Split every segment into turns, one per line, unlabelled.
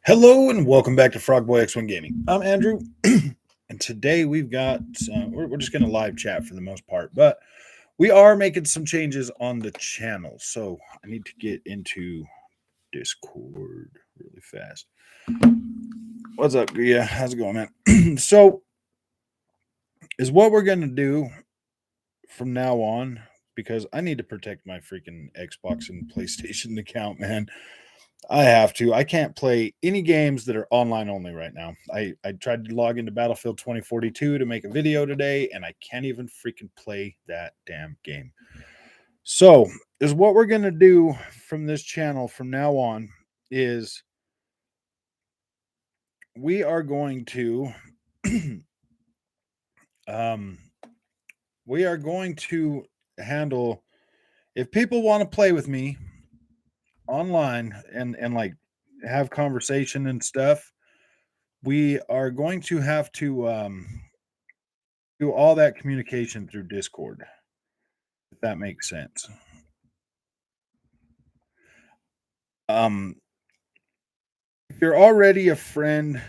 Hello and welcome back to Frogboy X1 Gaming. I'm Andrew, and today we've got we're just going to live chat for the most part, but we are making some changes on the channel. So I need to get into Discord really fast. What's up, Gia? How's it going, man? So is what we're going to do from now on, because I need to protect my freaking Xbox and PlayStation account, man. I have to. I can't play any games that are online only right now. I tried to log into Battlefield 2042 to make a video today, and I can't even freaking play that damn game. So, is what we're going to do from this channel from now on is we are going to um we are going to handle, if people want to play with me online and like have conversation and stuff, we are going to have to do all that communication through Discord, if that makes sense. Um, if you're already a friend,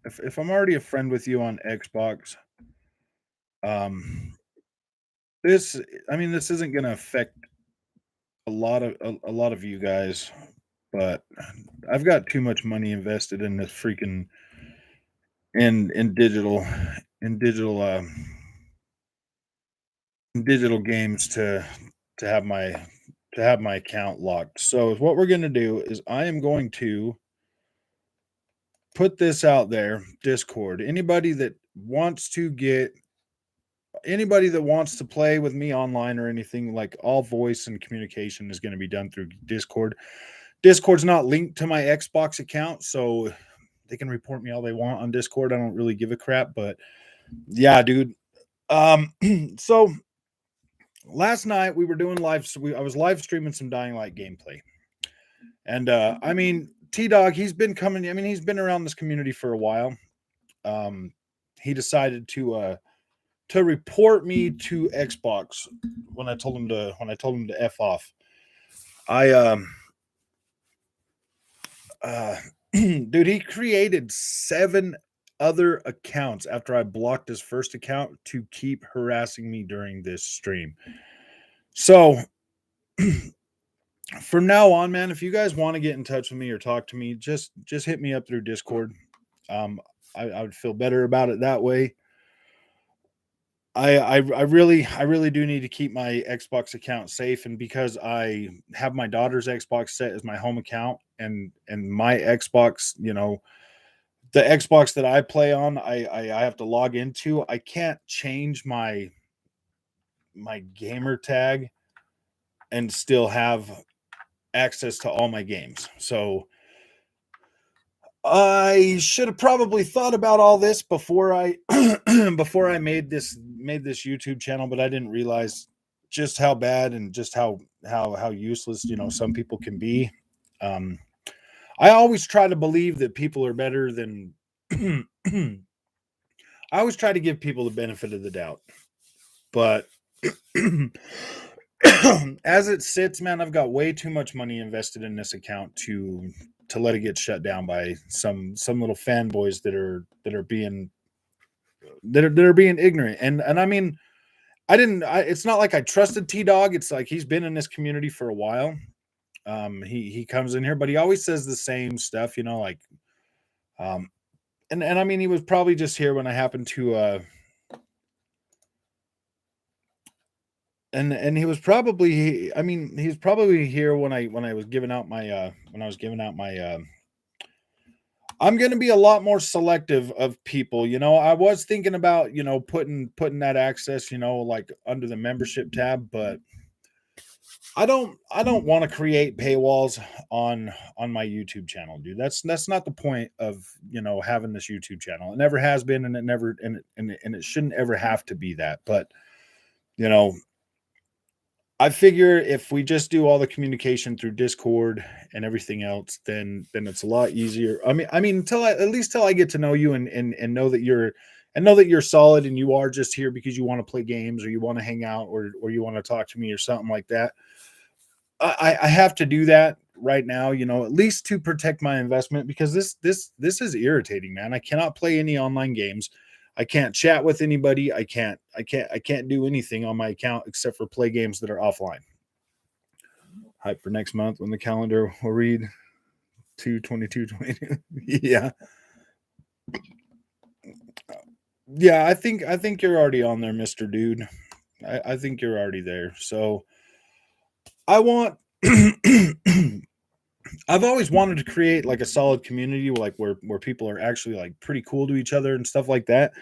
if I'm already a friend with you on Xbox, um, this I mean this isn't going to affect a lot of you guys, but I've got too much money invested in this freaking in digital in digital in digital games to have my to have my account locked. So what we're going to do is I am going to put this out there, Discord. Anybody that wants to play with me online or anything, like, all voice and communication is going to be done through Discord. Discord's not linked to my Xbox account, so they can report me all they want on Discord. I don't really give a crap, but yeah, dude. So last night we were doing I was live streaming some Dying Light gameplay. And I mean, T Dog, he's been coming. I mean, he's been around this community for a while. He decided to report me to Xbox when I told him to F off. I dude, he created 7 other accounts after I blocked his first account to keep harassing me during this stream. So from now on, man, if you guys want to get in touch with me or talk to me, just hit me up through Discord. I would feel better about it that way. I really do need to keep my Xbox account safe, and because I have my daughter's Xbox set as my home account, and my Xbox, the Xbox that I play on, I have to log into. I can't change my gamer tag and still have access to all my games. So I should have probably thought about all this before I before I made this YouTube channel, but I didn't realize just how bad and just how useless, some people can be. Um, I always try to believe that people are better than I always try to give people the benefit of the doubt. But as it sits, man, I've got way too much money invested in this account to let it get shut down by some little fanboys that are being ignorant. And I mean, it's not like I trusted T Dog. It's like he's been in this community for a while. He comes in here, but he always says the same stuff, like and I mean, he was probably just here when I happened to and he was probably I mean, he's probably here when I was giving out my I'm going to be a lot more selective of people. I was thinking about, putting that access, like under the membership tab, but I don't want to create paywalls on my YouTube channel, dude. That's not the point of, having this YouTube channel. It never has been, and it never and it shouldn't ever have to be that. But, you know, I figure if we just do all the communication through Discord and everything else, then it's a lot easier. I mean, at least till I get to know you and know that you're solid and you are just here because you want to play games or you want to hang out or you want to talk to me or something like that. I have to do that right now, at least to protect my investment, because this is irritating, man. I cannot play any online games. I can't chat with anybody. I can't do anything on my account except for play games that are offline. Hype for next month when the calendar will read 2/22/22. Yeah. Yeah, I think you're already on there, Mr. Dude. I think you're already there. So I want I've always wanted to create like a solid community, like where people are actually like pretty cool to each other and stuff like that.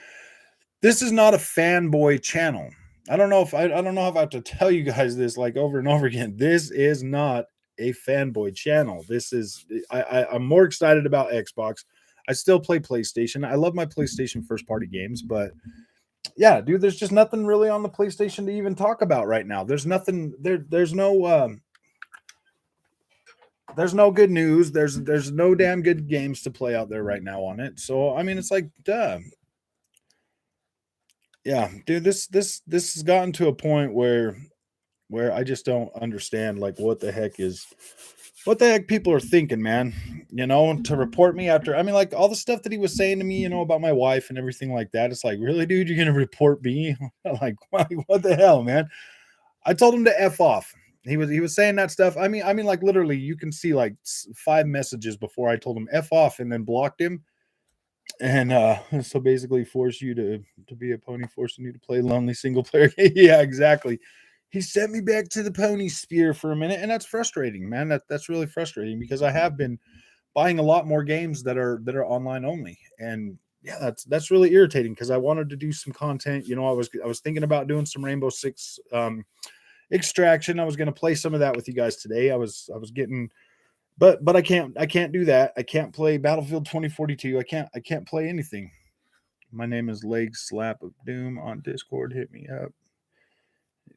This is not a fanboy channel. I don't know if I have to tell you guys this like over and over again. This is not a fanboy channel. This is I'm more excited about Xbox. I still play PlayStation. I love my PlayStation first party games, but yeah, dude, there's just nothing really on the PlayStation to even talk about right now. There's nothing there. There's no good news. There's no damn good games to play out there right now on it. So I mean, it's like, duh. Yeah, dude, this has gotten to a point where I just don't understand like what the heck people are thinking, man. To report me after, I mean, like all the stuff that he was saying to me, about my wife and everything like that. It's like, really, dude, you're gonna report me? Like, what the hell, man? I told him to F off. He was saying that stuff. I mean, like literally, you can see like 5 messages before I told him F off and then blocked him. And so basically force you to be a pony, forcing you to play lonely single player. Yeah, exactly. He sent me back to the pony sphere for a minute, and that's frustrating, man. That's really frustrating because I have been buying a lot more games that are online only. And yeah, that's really irritating because I wanted to do some content. I was thinking about doing some Rainbow Six extraction. I was going to play some of that with you guys today. I was getting, but I can't do that. I can't play Battlefield 2042. I can't play anything. My name is Leg Slap of Doom on Discord. Hit me up.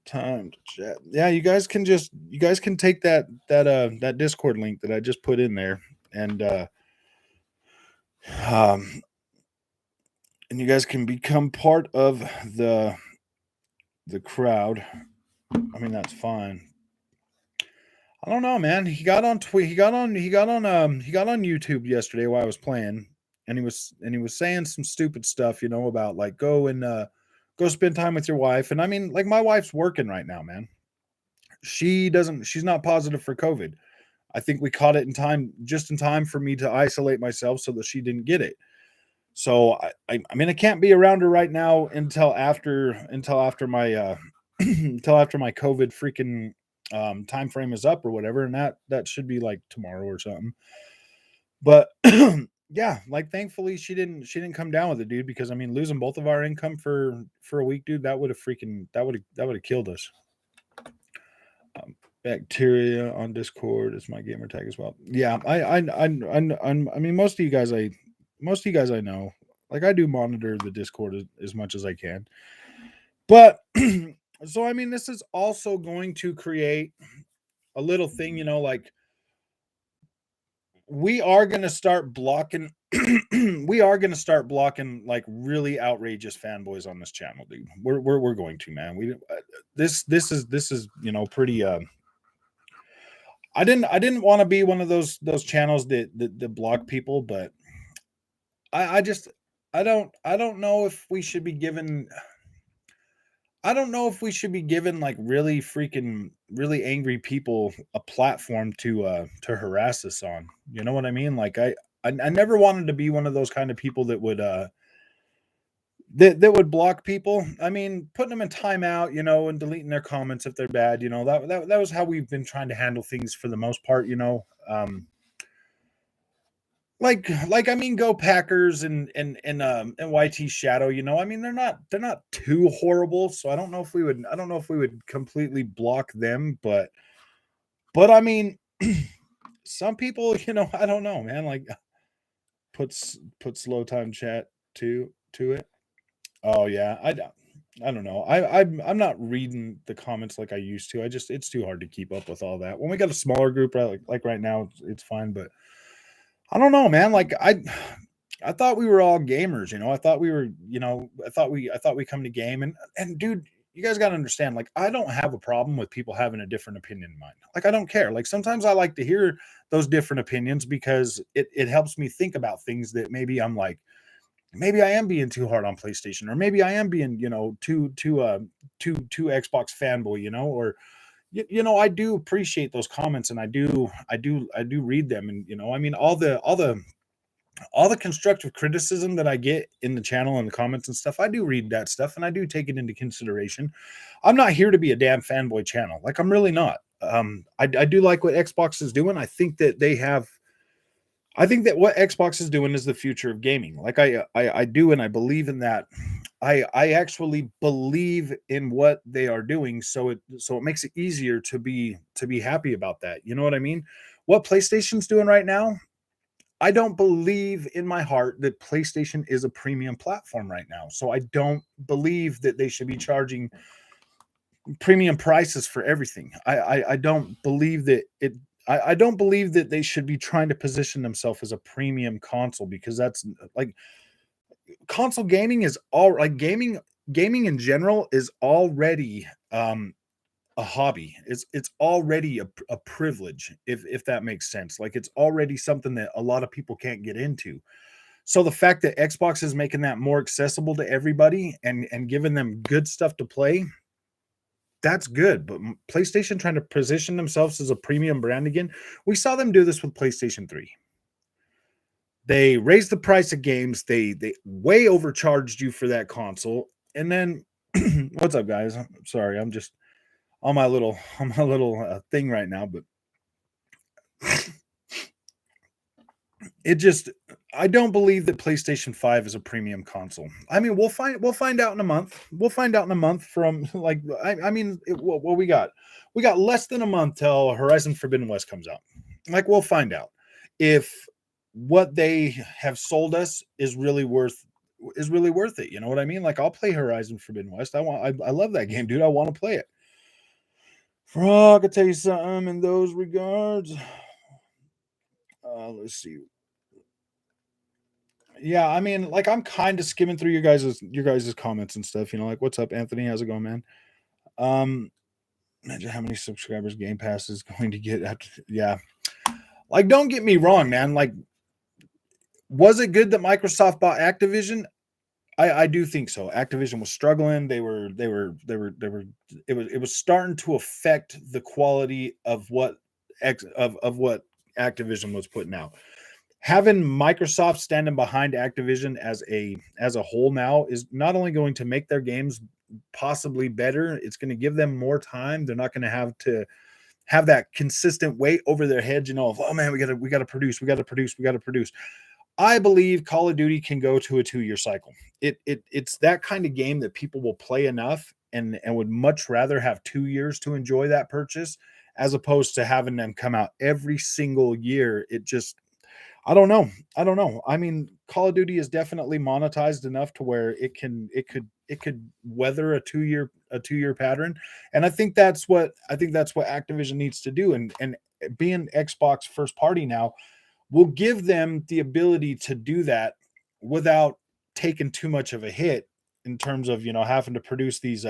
Time to chat. Yeah, you guys can take that Discord link that I just put in there, and um and you guys can become part of the crowd. I mean, that's fine. I don't know, man. He got on YouTube yesterday while I was playing, and he was saying some stupid stuff, about like go spend time with your wife. And I mean, like my wife's working right now, man. She's not positive for COVID. I think we caught it in time, just in time for me to isolate myself so that she didn't get it. So I mean, I can't be around her right now until after my until after my COVID freaking time frame is up or whatever, and that should be like tomorrow or something. But yeah, like thankfully she didn't come down with it, dude, because I mean losing both of our income for a week, dude, that would have killed us. Bacteria on Discord is my gamer tag as well. Yeah, I mean most of you guys I know. Like I do monitor the Discord as much as I can. But so I mean this is also going to create a little thing, like we are going to start blocking we are going to start blocking like really outrageous fanboys on this channel, dude. We're going to, man. This is pretty I didn't want to be one of those channels that block people, but I just I don't know if we should be given I don't know if we should be given like really freaking really angry people a platform to harass us on. You know what I mean? Like I never wanted to be one of those kind of people that would block people. I mean, putting them in timeout, and deleting their comments if they're bad. That was how we've been trying to handle things for the most part. Like I mean, go Packers and YT Shadow. I mean, they're not too horrible. So I don't know if we would completely block them, but I mean, some people, I don't know, man. Like put slow time chat to it. Oh yeah, I don't know. I'm not reading the comments like I used to. It's too hard to keep up with all that. When we got a smaller group, like right now, it's fine. But I don't know, man. Like I thought we were all gamers. I thought we were. I thought we come to game and dude. you guys got to understand, like, I don't have a problem with people having a different opinion in mind. Like, I don't care. Like, sometimes I like to hear those different opinions because it helps me think about things that maybe I'm like, maybe I am being too hard on PlayStation, or maybe I am being, too Xbox fanboy, or I do appreciate those comments, and I do read them, and I mean, all the constructive criticism that I get in the channel and the comments and stuff, I do read that stuff and I do take it into consideration. I'm not here to be a damn fanboy channel. Like, I'm really not. I do like what Xbox is doing. I think that what Xbox is doing is the future of gaming. Like, I do, and I believe in that. I actually believe in what they are doing, so it makes it easier to be happy about that. You know what I mean? What PlayStation's doing right now, I don't believe in my heart that PlayStation is a premium platform right now. So I don't believe that they should be charging premium prices for everything. I don't believe that it. I don't believe that they should be trying to position themselves as a premium console, because that's like, console gaming is all like gaming in general is already a hobby. It's already a privilege, if that makes sense. Like, it's already something that a lot of people can't get into. So the fact that Xbox is making that more accessible to everybody and giving them good stuff to play, that's good. But PlayStation trying to position themselves as a premium brand again, we saw them do this with PlayStation 3. They raised the price of games. They way overcharged you for that console. And then what's up, guys? I'm sorry, I'm just on my little thing right now, but it just, I don't believe that PlayStation 5 is a premium console. I mean, we'll find out in a month. We'll find out in a month from like, what we got. We got less than a month till Horizon Forbidden West comes out. Like, we'll find out if what they have sold us is really worth it. You know what I mean? Like, I'll play Horizon Forbidden West. I love that game, dude. I want to play it. Frog, I tell you something in those regards. Let's see. Yeah, I mean, like, I'm kind of skimming through your guys' comments and stuff. Like, what's up, Anthony? How's it going, man? Um, Imagine how many subscribers Game Pass is going to get. Yeah, like, don't get me wrong, man. Like, was it good that Microsoft bought Activision? I do think so. Activision was struggling. It was starting to affect the quality of what Activision was putting out. Having Microsoft standing behind Activision as a whole now is not only going to make their games possibly better, it's going to give them more time. They're not going to have that consistent weight over their heads, of, oh man, we gotta produce. I believe Call of Duty can go to a 2-year cycle. It's that kind of game that people will play enough and would much rather have 2 years to enjoy that purchase, as opposed to having them come out every single year. It just, I don't know. I don't know. I mean, Call of Duty is definitely monetized enough to where it could weather a 2-year pattern. And I think that's what Activision needs to do. And being Xbox first party now will give them the ability to do that without taking too much of a hit in terms of, having to produce these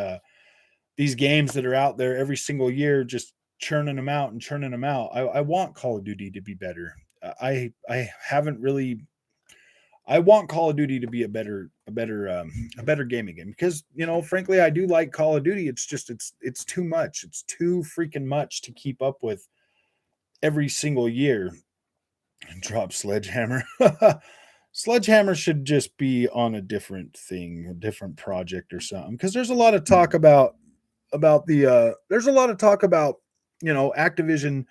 games that are out there every single year, just churning them out and churning them out. I want Call of Duty to be better. I haven't really. I want Call of Duty to be a better gaming game, because frankly, I do like Call of Duty. It's just it's too much. It's too freaking much to keep up with every single year. Drop Sledgehammer. Sledgehammer should just be on a different thing, a different project or something. Because there's a lot of talk about there's a lot of talk about Activision,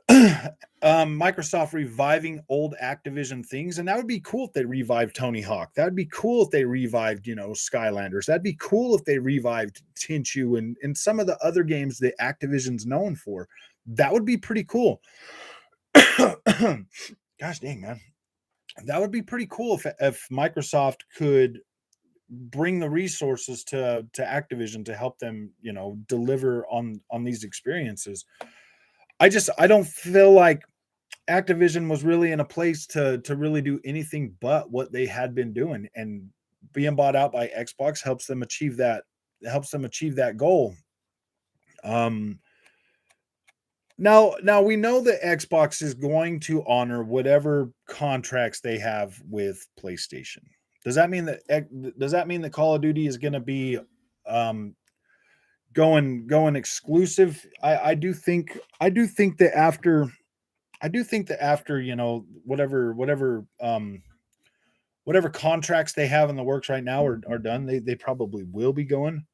Microsoft reviving old Activision things, and that would be cool if they revived Tony Hawk. That'd be cool if they revived Skylanders. That'd be cool if they revived Tenchu and some of the other games that Activision's known for. That would be pretty cool. Gosh dang, man. That would be pretty cool if Microsoft could bring the resources to Activision to help them, deliver on these experiences. I don't feel like Activision was really in a place to really do anything but what they had been doing, and being bought out by Xbox helps them achieve achieve that goal. Now we know that Xbox is going to honor whatever contracts they have with PlayStation. Does that mean that Call of Duty is going to be um, going exclusive? I do think that after whatever contracts they have in the works right now are done, they probably will be going.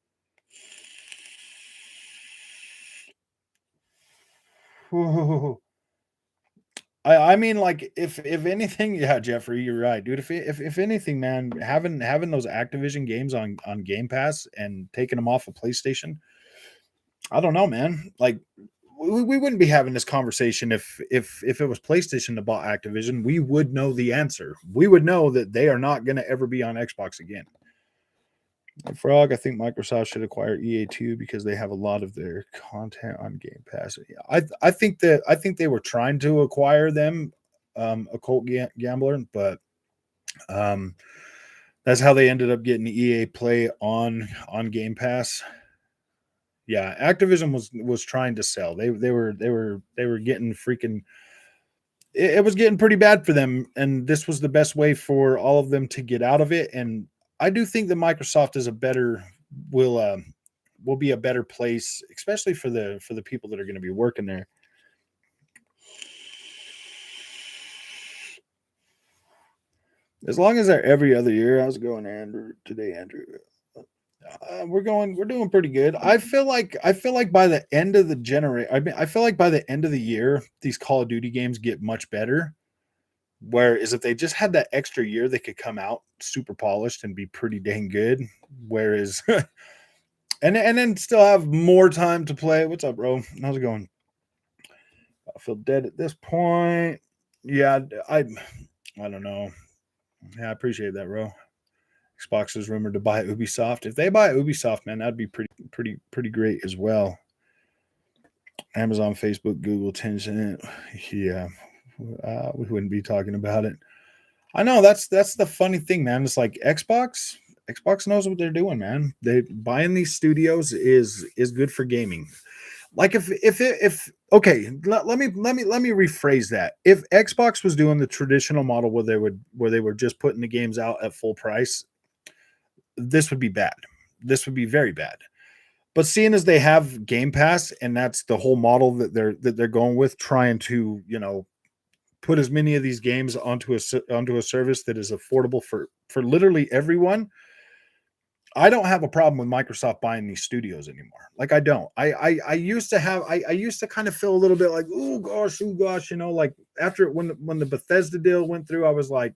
I mean, like, if anything, yeah, Jeffrey, you're right, dude. If anything, man, having those Activision games on Game Pass and taking them off of PlayStation, I don't know, man. Like, we wouldn't be having this conversation if it was PlayStation that bought Activision. We would know the answer. We would know that they are not going to ever be on Xbox again. Frog, I think Microsoft should acquire EA too because they have a lot of their content on Game Pass. I think they were trying to acquire them, Occult Gambler, but that's how they ended up getting EA Play on Game Pass. Yeah, Activision was trying to sell. They were getting freaking. It was getting pretty bad for them, and this was the best way for all of them to get out of it. And I do think that Microsoft is will be a better place, especially for the people that are going to be working there. As long as they're every other year. How's it going, Andrew? Today, Andrew. We're doing pretty good. I feel like by the end of the I feel like by the end of the year, these Call of Duty games get much better. Whereas if they just had that extra year, they could come out super polished and be pretty dang good. Whereas, and then still have more time to play. What's up, bro? How's it going? I feel dead at this point. Yeah, I don't know. Yeah, I appreciate that, bro. Xbox is rumored to buy Ubisoft. If they buy Ubisoft, man, that'd be pretty great as well. Amazon, Facebook, Google, Tencent. Yeah, we wouldn't be talking about it. I know that's the funny thing, man. It's like Xbox knows what they're doing, man. They buying these studios is good for gaming. Like if okay, let me rephrase that. If Xbox was doing the traditional model where they were just putting the games out at full price, this would be bad. This would be very bad. But seeing as they have Game Pass and that's the whole model that they're going with, trying to put as many of these games onto a service that is affordable for literally everyone. I don't have a problem with Microsoft buying these studios anymore. Like I don't. I used to have. I used to kind of feel a little bit like, oh gosh, like after when the Bethesda deal went through, I was like,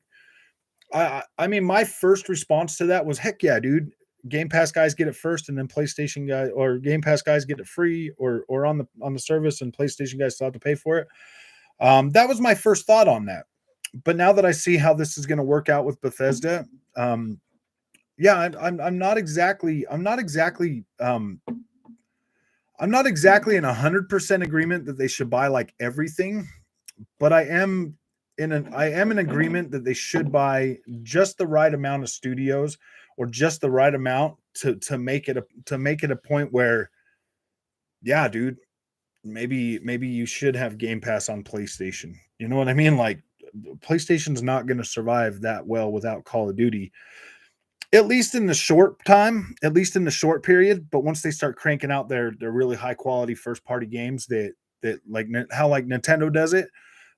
I mean, my first response to that was, heck yeah, dude. Game Pass guys get it first, and then PlayStation guys or Game Pass guys get it free or on the service, and PlayStation guys still have to pay for it. That was my first thought on that. But now that I see how this is going to work out with Bethesda, yeah, I'm not exactly in 100% agreement that they should buy like everything, but I am in agreement that they should buy just the right amount of studios or just the right amount to make it a point where, yeah, dude, maybe you should have Game Pass on PlayStation. You know what I mean? Like PlayStation's not going to survive that well without Call of Duty. At least in the short period, but once they start cranking out their really high quality first party games that like how like Nintendo does it,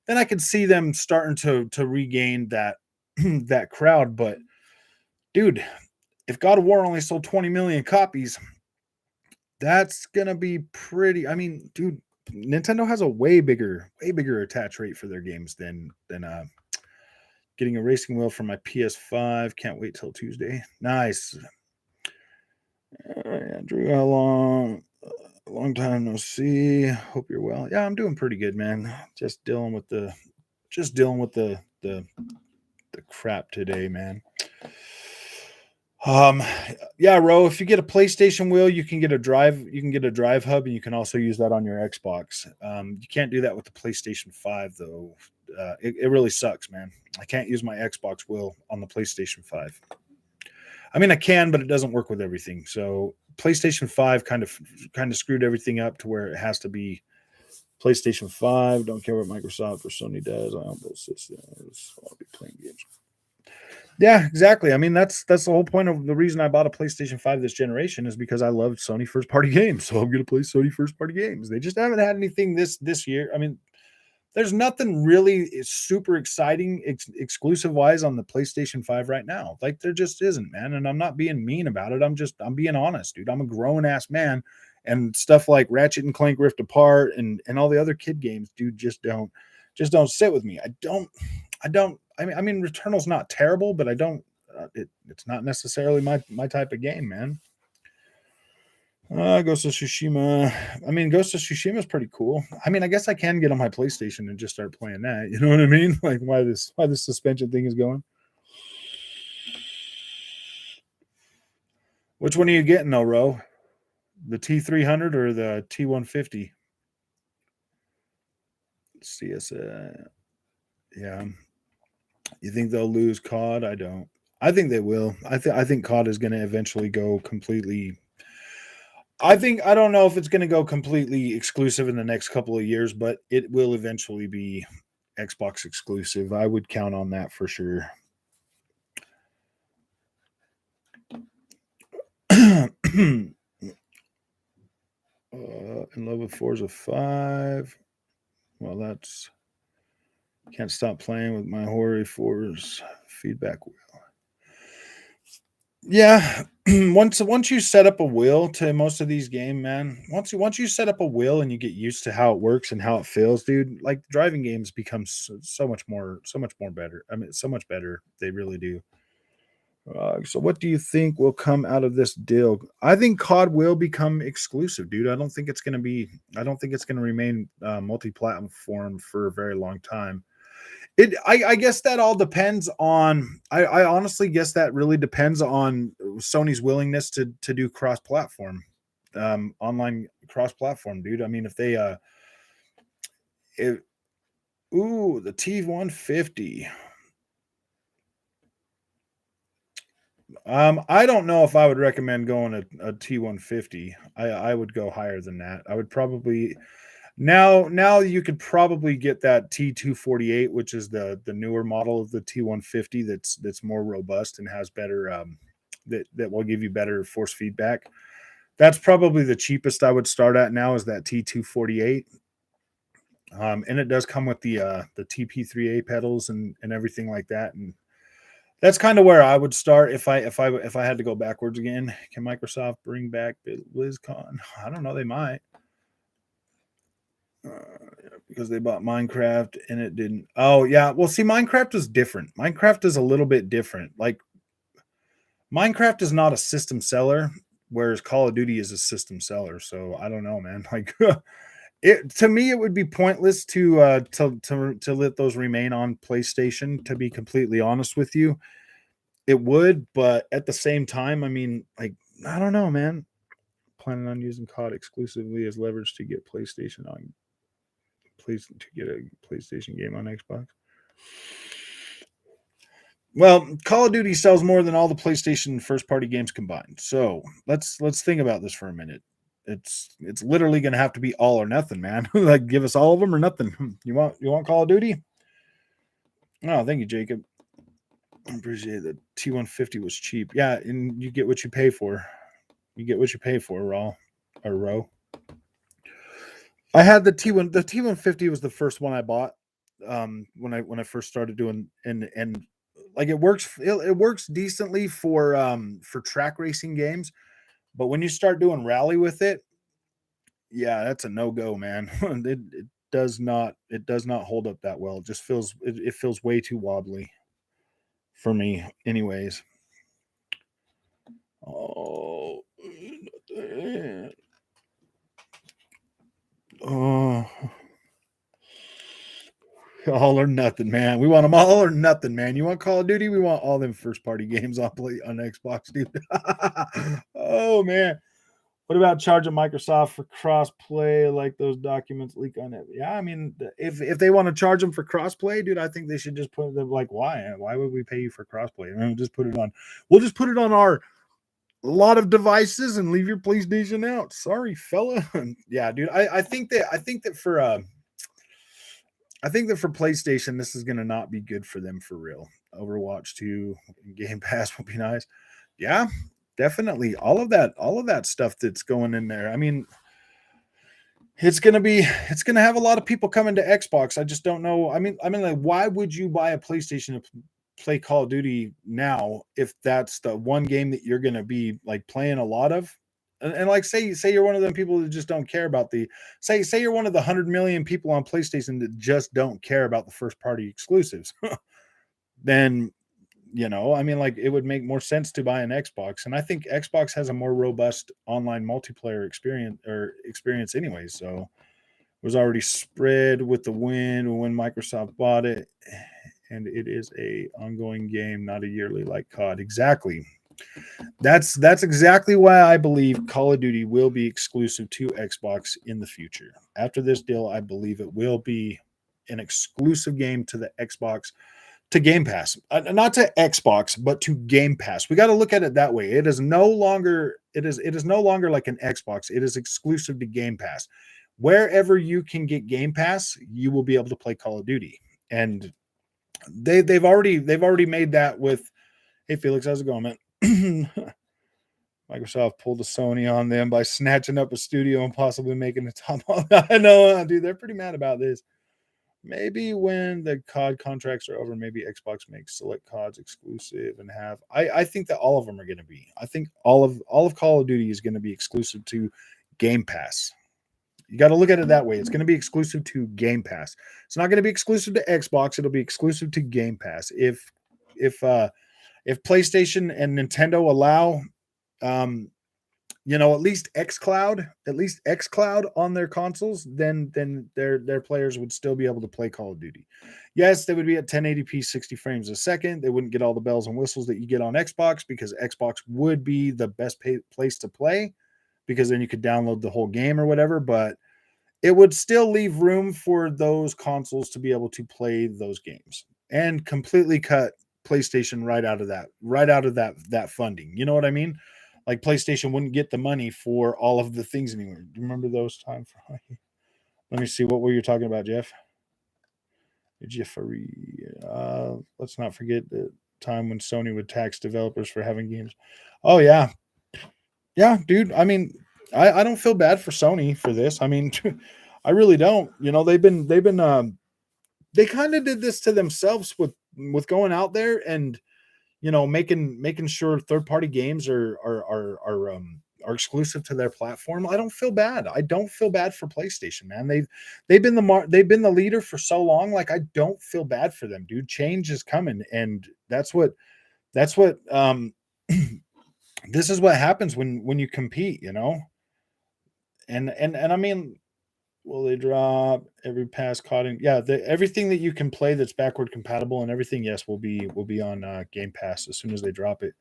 then I could see them starting to regain that that crowd. But dude, if God of War only sold 20 million copies, that's gonna be pretty. I mean, dude, Nintendo has a way bigger attach rate for their games than getting a racing wheel for my PS5. Can't wait till Tuesday. Nice. All right, Andrew, how long? Long time no see. Hope you're well. Yeah, I'm doing pretty good, man. Just dealing with the crap today, man. Yeah, Ro, if you get a PlayStation wheel, you can get a drive hub, and you can also use that on your Xbox. You can't do that with the PlayStation 5 though. It really sucks, man. I can't use my Xbox wheel on the PlayStation 5. I mean, I can, but it doesn't work with everything. So PlayStation 5 kind of screwed everything up to where it has to be PlayStation 5. Don't care what Microsoft or Sony does. I own both systems. I'll be playing games. Yeah, exactly. I mean, that's the whole point of the reason I bought a PlayStation 5 this generation is because I loved Sony first party games. So I'm gonna play Sony first party games. They just haven't had anything this year. I mean, there's nothing really super exciting exclusive wise on the PlayStation 5 right now. Like there just isn't, man. And I'm not being mean about it. I'm being honest, dude. I'm a grown ass man, and stuff like Ratchet and Clank Rift Apart and all the other kid games, dude, just don't sit with me. I mean, Returnal's not terrible, but I don't. It's not necessarily my type of game, man. Ghost of Tsushima. I mean, Ghost of Tsushima is pretty cool. I mean, I guess I can get on my PlayStation and just start playing that. You know what I mean? Like why this suspension thing is going. Which one are you getting, though, Ro? The T300 or the T150? CS. Yeah. You think they'll lose COD? I don't. I think they will. I think COD is going to eventually go completely. I don't know if it's going to go completely exclusive in the next couple of years, but it will eventually be Xbox exclusive. I would count on that for sure. In love with Forza 5. Well, that's can't stop playing with my Hori 4's feedback wheel. Yeah, once you set up a wheel to most of these games, man. Once you set up a wheel and you get used to how it works and how it feels, dude. Like driving games become so much more better. I mean, so much better. They really do. So what do you think will come out of this deal? I think COD will become exclusive, dude. I don't think it's going to remain multi-platform for a very long time. I guess that all depends on. I honestly guess that really depends on Sony's willingness to do cross-platform, online cross-platform, dude. I mean, if they the T150. I don't know if I would recommend going a T150. I would go higher than that. I would probably now you could probably get that T248, which is the newer model of the T150 that's more robust and has better that will give you better force feedback. That's probably the cheapest I would start at now is that T248. And it does come with the TP3A pedals and everything like that, and that's kind of where I would start if I had to go backwards again. Can Microsoft bring back BlizzCon? I don't know. They might. Because they bought Minecraft and it didn't. Oh yeah. Well, see, Minecraft is different. Minecraft is a little bit different. Like Minecraft is not a system seller, whereas Call of Duty is a system seller. So I don't know, man. Like it to me, it would be pointless to let those remain on PlayStation. To be completely honest with you, it would. But at the same time, I mean, like I don't know, man. Planning on using COD exclusively as leverage to get PlayStation on. To get a PlayStation game on Xbox. Well, Call of Duty sells more than all the PlayStation first-party games combined. So let's think about this for a minute. It's literally going to have to be all or nothing, man. Like give us all of them or nothing. You want Call of Duty? Oh, thank you, Jacob. I appreciate that. T150 was cheap. Yeah, and you get what you pay for. You get what you pay for, Raw or Row. I had the T1. The T150 was the first one I bought when I first started doing and like it works decently for track racing games, but when you start doing rally with it, yeah, that's a no go, man. it does not hold up that well. It just feels it feels way too wobbly for me, anyways. Oh. Oh. All or nothing, man. We want them all or nothing, man. You want Call of Duty? We want all them first party games on Xbox, dude. Oh man. What about charging Microsoft for crossplay like those documents leak on it? Yeah, I mean, if they want to charge them for crossplay, dude, I think they should just put them like, why? Why would we pay you for crossplay? I mean, just put it on. We'll just put it on our a lot of devices and leave your PlayStation out. Sorry, fella. Yeah, dude. I think that for PlayStation, this is gonna not be good for them for real. Overwatch 2 Game Pass will be nice. Yeah, definitely. All of that stuff that's going in there. I mean, it's gonna have a lot of people coming to Xbox. I just don't know. I mean, like, why would you buy a PlayStation to play Call of Duty now if that's the one game that you're gonna be like playing a lot of? And like, say you're one of them people that just don't care about the say you're one of the 100 million people on PlayStation that just don't care about the first party exclusives. Then I mean, like, it would make more sense to buy an Xbox, and I think Xbox has a more robust online multiplayer experience anyway. So was already spread with the wind when Microsoft bought it, and it is a ongoing game, not a yearly like COD. Exactly. That's exactly why I believe Call of Duty will be exclusive to Xbox in the future. After this deal, I believe it will be an exclusive game to the Xbox, to Game Pass, not to Xbox, but to Game Pass. We got to look at it that way. It is no longer like an Xbox. It is exclusive to Game Pass. Wherever you can get Game Pass, you will be able to play Call of Duty. And they've already made that with. Hey Felix, how's it going, man? Microsoft pulled a Sony on them by snatching up a studio and possibly making a top. I know, dude. They're pretty mad about this. Maybe when the COD contracts are over, maybe Xbox makes select CODs exclusive and have. I think that all of them are going to be. I think all of Call of Duty is going to be exclusive to Game Pass. You got to look at it that way. It's going to be exclusive to Game Pass. It's not going to be exclusive to Xbox. It'll be exclusive to Game Pass. If PlayStation and Nintendo allow, um, at least XCloud on their consoles, then their players would still be able to play Call of Duty. Yes, they would be at 1080p, 60 frames a second. They wouldn't get all the bells and whistles that you get on Xbox, because Xbox would be the best place to play, because then you could download the whole game or whatever. But it would still leave room for those consoles to be able to play those games, and completely cut PlayStation right out of that funding. You know what I mean? Like, PlayStation wouldn't get the money for all of the things anymore. Do you remember those times? Let me see. What were you talking about, Jeff? Jeffrey. Let's not forget the time when Sony would tax developers for having games. Oh yeah, yeah, dude. I mean, I don't feel bad for Sony for this. I mean, I really don't. They kind of did this to themselves with going out there and making sure third party games are exclusive to their platform. I don't feel bad. I don't feel bad for PlayStation, man. They've been the leader for so long. Like, I don't feel bad for them, dude. Change is coming, and that's what this is what happens when you compete, and I mean, will they drop every past coding? Yeah, everything that you can play that's backward compatible and everything, yes, will be on Game Pass as soon as they drop it.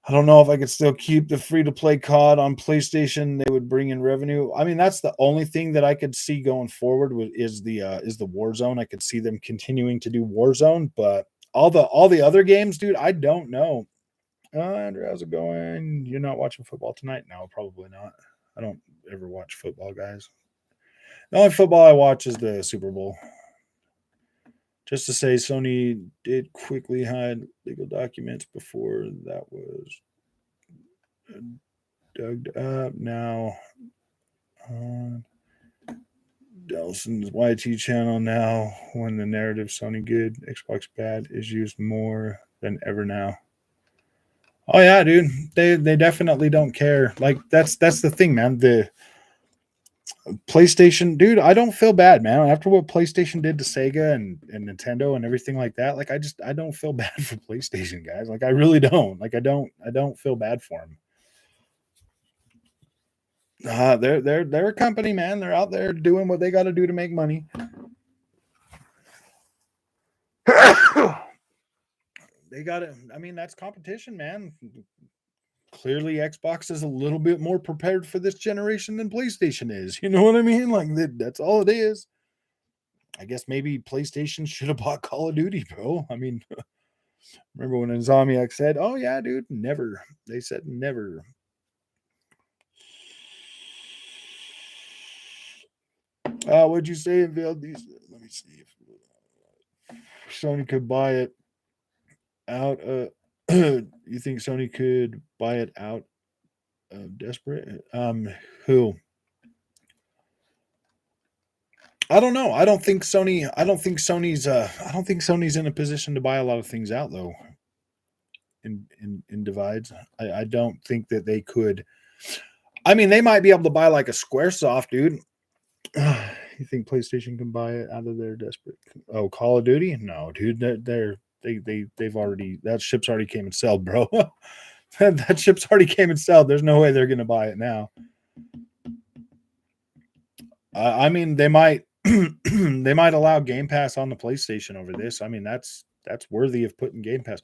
I don't know if I could still keep the free to play COD on PlayStation. They would bring in revenue. I mean, that's the only thing that I could see going forward with is the Warzone. I could see them continuing to do Warzone, but all the other games, dude, I don't know. Andrew, how's it going? You're not watching football tonight? No, probably not. I don't ever watch football, guys. The only football I watch is the Super Bowl. Just to say, Sony did quickly hide legal documents before that was dug up. Now on Delson's YT channel, now when the narrative Sony good, Xbox bad is used more than ever now. Oh yeah, dude. They definitely don't care. Like, that's the thing, man. The PlayStation, dude, I don't feel bad, man. After what PlayStation did to Sega and Nintendo and everything like that, like, I don't feel bad for PlayStation, guys. Like, I really don't. Like, I don't feel bad for them. They're a company, man. They're out there doing what they got to do to make money. They got it. I mean, that's competition, man. Clearly, Xbox is a little bit more prepared for this generation than PlayStation is. You know what I mean? Like, that's all it is. I guess maybe PlayStation should have bought Call of Duty, bro. I mean, Remember when Insomniac said, "Oh yeah, dude, never." They said never. What'd you say, Valdez? Let me see if Sony could buy it out. You think Sony could buy it out of desperate? Who? I don't know. I don't think Sony. I don't think Sony's. I don't think Sony's in a position to buy a lot of things out though. In divides, I don't think that they could. I mean, they might be able to buy like a SquareSoft, dude. You think PlayStation can buy it out of their desperate? Oh, Call of Duty? No, dude. They've already, that ship's already came and sailed, bro. That ship's already came and sailed. There's no way they're gonna buy it now. I mean, they might they might allow Game Pass on the PlayStation over this. I mean, that's worthy of putting Game Pass.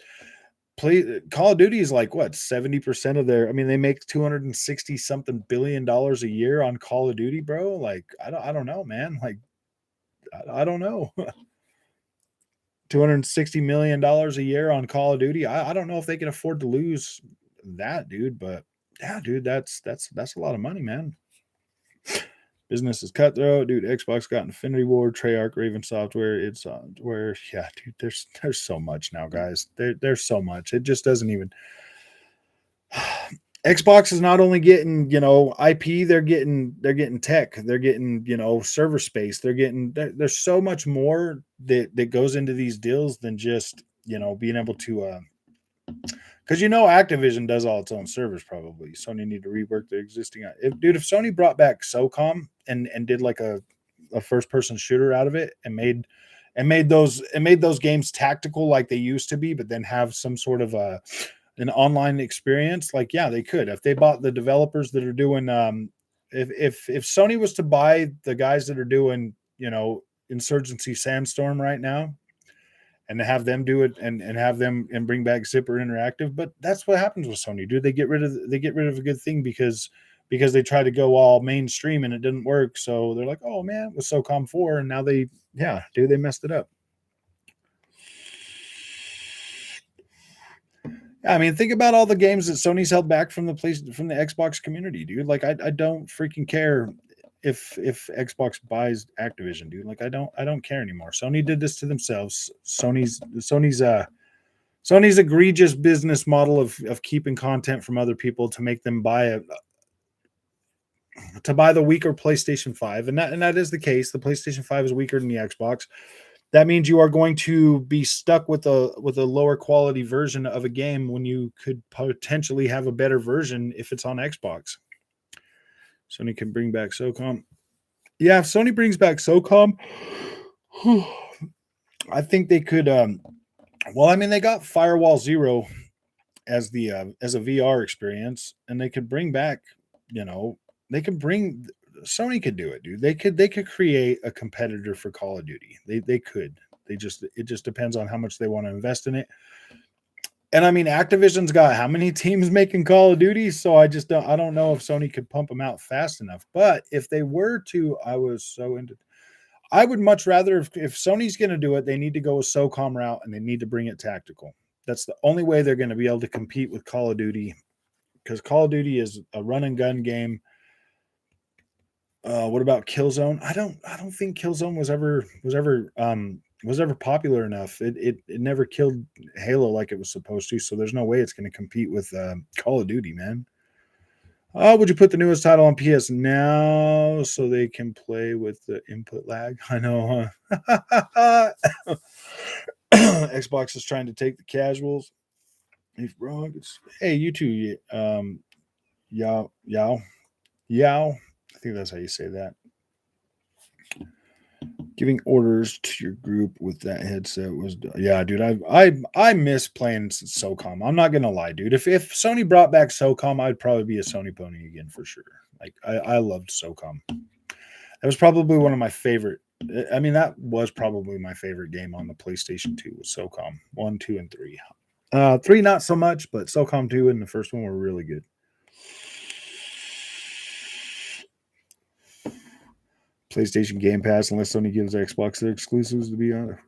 Call of Duty is like what 70% of their. I mean, they make 260 something billion dollars a year on Call of Duty, bro. Like, I don't know, man. Like, I don't know. $260 million a year on Call of Duty. I don't know if they can afford to lose that, dude. But yeah, dude, that's a lot of money, man. Business is cutthroat, dude. Xbox got Infinity Ward, Treyarch, Raven Software. It's where, yeah, dude. There's so much now, guys. There's so much. It just doesn't even. Xbox is not only getting IP, they're getting tech, they're getting server space, they're getting there's so much more that goes into these deals than just being able to because Activision does all its own servers. Probably Sony need to rework their existing. If Sony brought back SOCOM and did like a first person shooter out of it and made those games tactical like they used to be, but then have some sort of an online experience, like yeah, they could. If they bought the developers that are doing if Sony was to buy the guys that are doing Insurgency Sandstorm right now and to have them do it and have them and bring back Zipper Interactive. But that's what happens with Sony, dude. They get rid of a good thing because they try to go all mainstream and it didn't work. So they're like, oh man, with SOCOM 4, and now they messed it up. I mean, think about all the games that Sony's held back from the Xbox community, dude. Like, I don't freaking care if Xbox buys Activision, dude. Like, I don't care anymore. Sony did this to themselves. Sony's egregious business model of keeping content from other people to make them buy the weaker PlayStation 5, and that is the case. The PlayStation 5 is weaker than the Xbox. That means you are going to be stuck with a lower quality version of a game when you could potentially have a better version if it's on Xbox. Sony can bring back SOCOM. Yeah, if Sony brings back SOCOM, I think they could. Well, I mean, they got Firewall Zero as as a VR experience, and they could bring back. They could bring. Sony could do it, dude. They could create a competitor for Call of Duty. They could. It just depends on how much they want to invest in it. And I mean, Activision's got how many teams making Call of Duty? So I don't know if Sony could pump them out fast enough. But if they were to, I would much rather if Sony's going to do it, they need to go with SOCOM route and they need to bring it tactical. That's the only way they're going to be able to compete with Call of Duty, because Call of Duty is a run and gun game. What about Killzone? I don't think Killzone was ever popular enough. It never killed Halo like it was supposed to. So there's no way it's going to compete with Call of Duty, man. Would you put the newest title on PS now so they can play with the input lag? I know, huh? Xbox is trying to take the casuals. If wrong, hey, you too. Yao. I think that's how you say that. Giving orders to your group with that headset was, yeah, dude. I miss playing SOCOM. I'm not gonna lie, dude. If Sony brought back SOCOM, I'd probably be a Sony pony again for sure. Like I loved SOCOM. That was probably one of my favorite. I mean, that was probably my favorite game on the PlayStation 2 was SOCOM 1, 2, and 3. 3 not so much, but SOCOM 2 and the first one were really good. PlayStation Game Pass, unless Sony gives Xbox their exclusives, to be honest.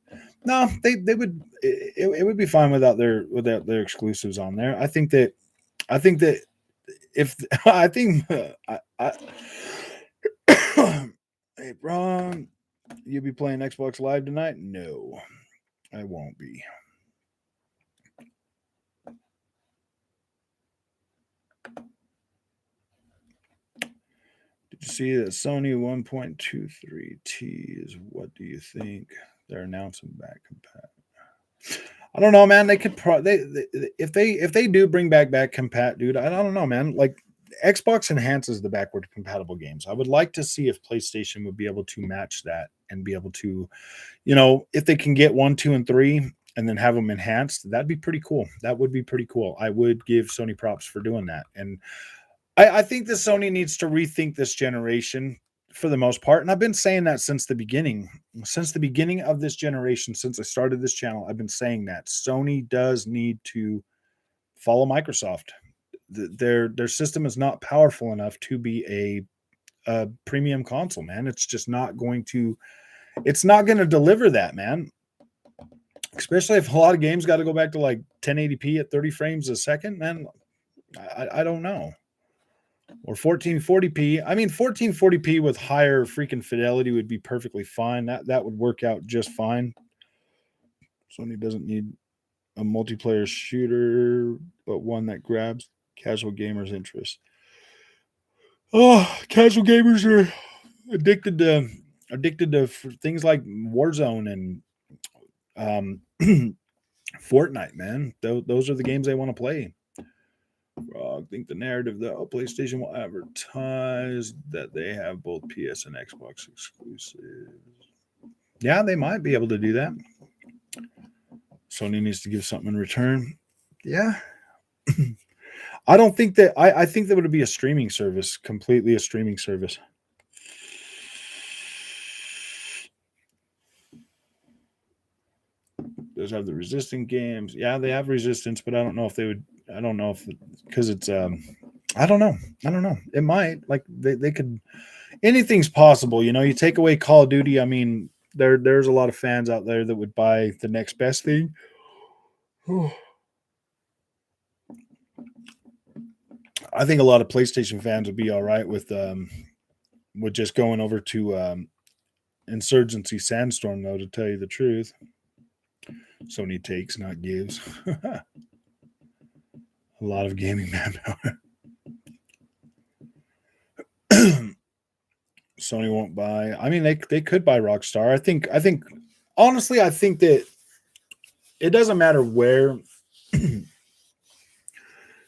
No, they would it would be fine without their exclusives on there. I think that if I think I hey Ron, you be playing Xbox Live tonight? No, I won't be. Did you see that Sony 1.23T is what do you think? They're announcing back compat. I don't know, man. They could if they do bring back compat, dude. I don't know, man. Like Xbox enhances the backward compatible games. I would like to see if PlayStation would be able to match that and be able to, if they can get 1, 2, and 3 and then have them enhanced, that'd be pretty cool. That would be pretty cool. I would give Sony props for doing that. And I think that Sony needs to rethink this generation for the most part. And I've been saying that since the beginning. Since the beginning of this generation, since I started this channel, I've been saying that Sony does need to follow Microsoft. Their system is not powerful enough to be a premium console, man. It's just not going to deliver that, man. Especially if a lot of games got to go back to like 1080p at 30 frames a second, man. I don't know. Or 1440p. I mean, 1440p with higher freaking fidelity would be perfectly fine. That would work out just fine. Sony doesn't need a multiplayer shooter, but one that grabs casual gamers' interest. Oh, casual gamers are addicted to things like Warzone and Fortnite, man. Those are the games they want to play. I think the narrative that PlayStation will advertise that they have both PS and Xbox exclusives. Yeah, they might be able to do that. Sony needs to give something in return. Yeah. I don't think that I think that would be a streaming service, completely a streaming service. Those have the Resistance games. Yeah, they have Resistance, but I don't know if they would. I don't know if because it's I don't know. It might like they could. Anything's possible, you take away Call of Duty. I mean, there's a lot of fans out there that would buy the next best thing. I think a lot of PlayStation fans would be all right with just going over to Insurgency Sandstorm, though, to tell you the truth. Sony takes, not gives. A lot of gaming manpower. Sony won't buy. I mean, they could buy Rockstar. I think honestly, I think that it doesn't matter where.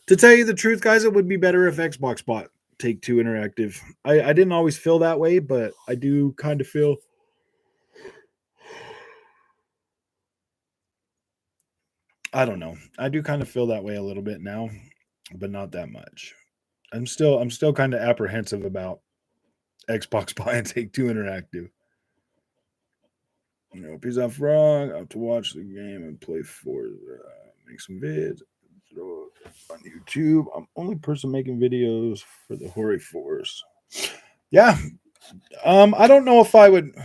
To tell you the truth, guys, it would be better if Xbox bought Take-Two Interactive. I didn't always feel that way, but I do kind of feel. I don't know. I do kind of feel that way a little bit now, but not that much. I'm still kind of apprehensive about Xbox buying Take-Two Interactive. If he's not wrong, I have to watch the game and play for make some vids on YouTube. I'm only person making videos for the Hori Force. Yeah. I don't know if I would,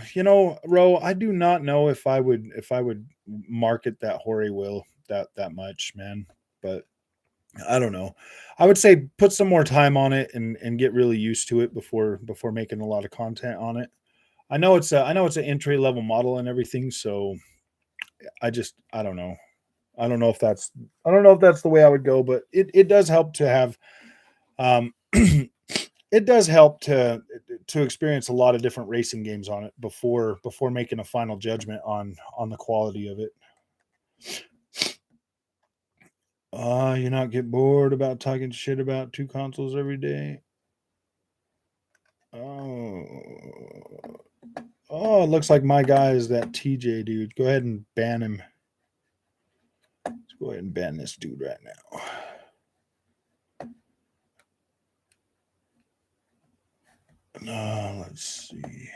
Ro, I do not know if I would market that Hori will that much, man. But I don't know. I would say put some more time on it and get really used to it before making a lot of content on it. I know it's an entry level model and everything, so I don't know. I don't know if that's the way I would go, but it does help to have it does help to experience a lot of different racing games on it before making a final judgment on the quality of it. You not get bored about talking shit about two consoles every day? Oh, it looks like my guy is that TJ dude. Go ahead and ban him. Let's go ahead and ban this dude right now. Let's see.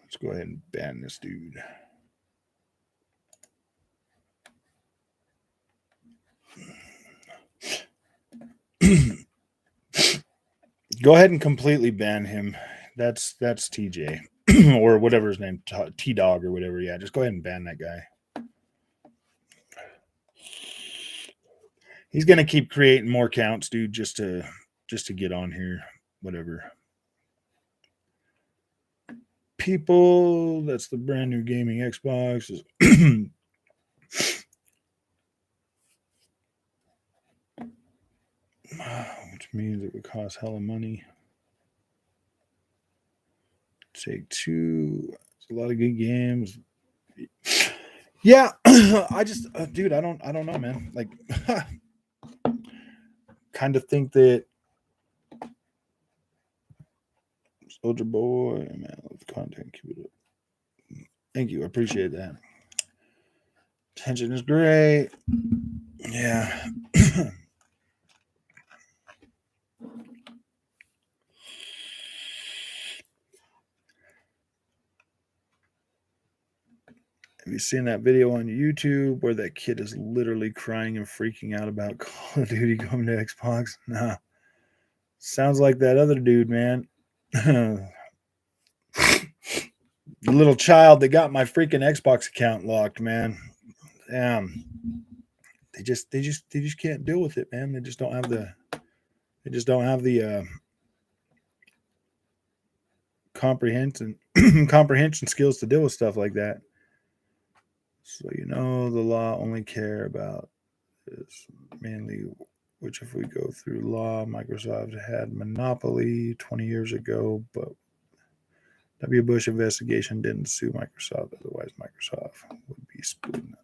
Let's go ahead and ban this dude. Go ahead and completely ban him. That's TJ or whatever his name, T Dog or whatever. Yeah, just go ahead and ban that guy. He's gonna keep creating more counts, dude, just to get on here. Whatever. People, that's the brand new gaming Xbox. Which means it would cost hella money. Take Two. It's a lot of good games. Yeah, I just, dude, I don't know, man. Like, kind of think that Soldier Boy, man, I love the content. Keep it up. Thank you, I appreciate that. Tension is great. Yeah. Have you seen that video on YouTube where that kid is literally crying and freaking out about Call of Duty coming to Xbox? Nah. Sounds like that other dude, man. The little child that got my freaking Xbox account locked, man. Damn. They just can't deal with it, man. They just don't have the comprehension comprehension skills to deal with stuff like that. So the law only care about is mainly, which if we go through law, Microsoft had monopoly 20 years ago, but W. Bush investigation didn't sue Microsoft. Otherwise, Microsoft would be splitting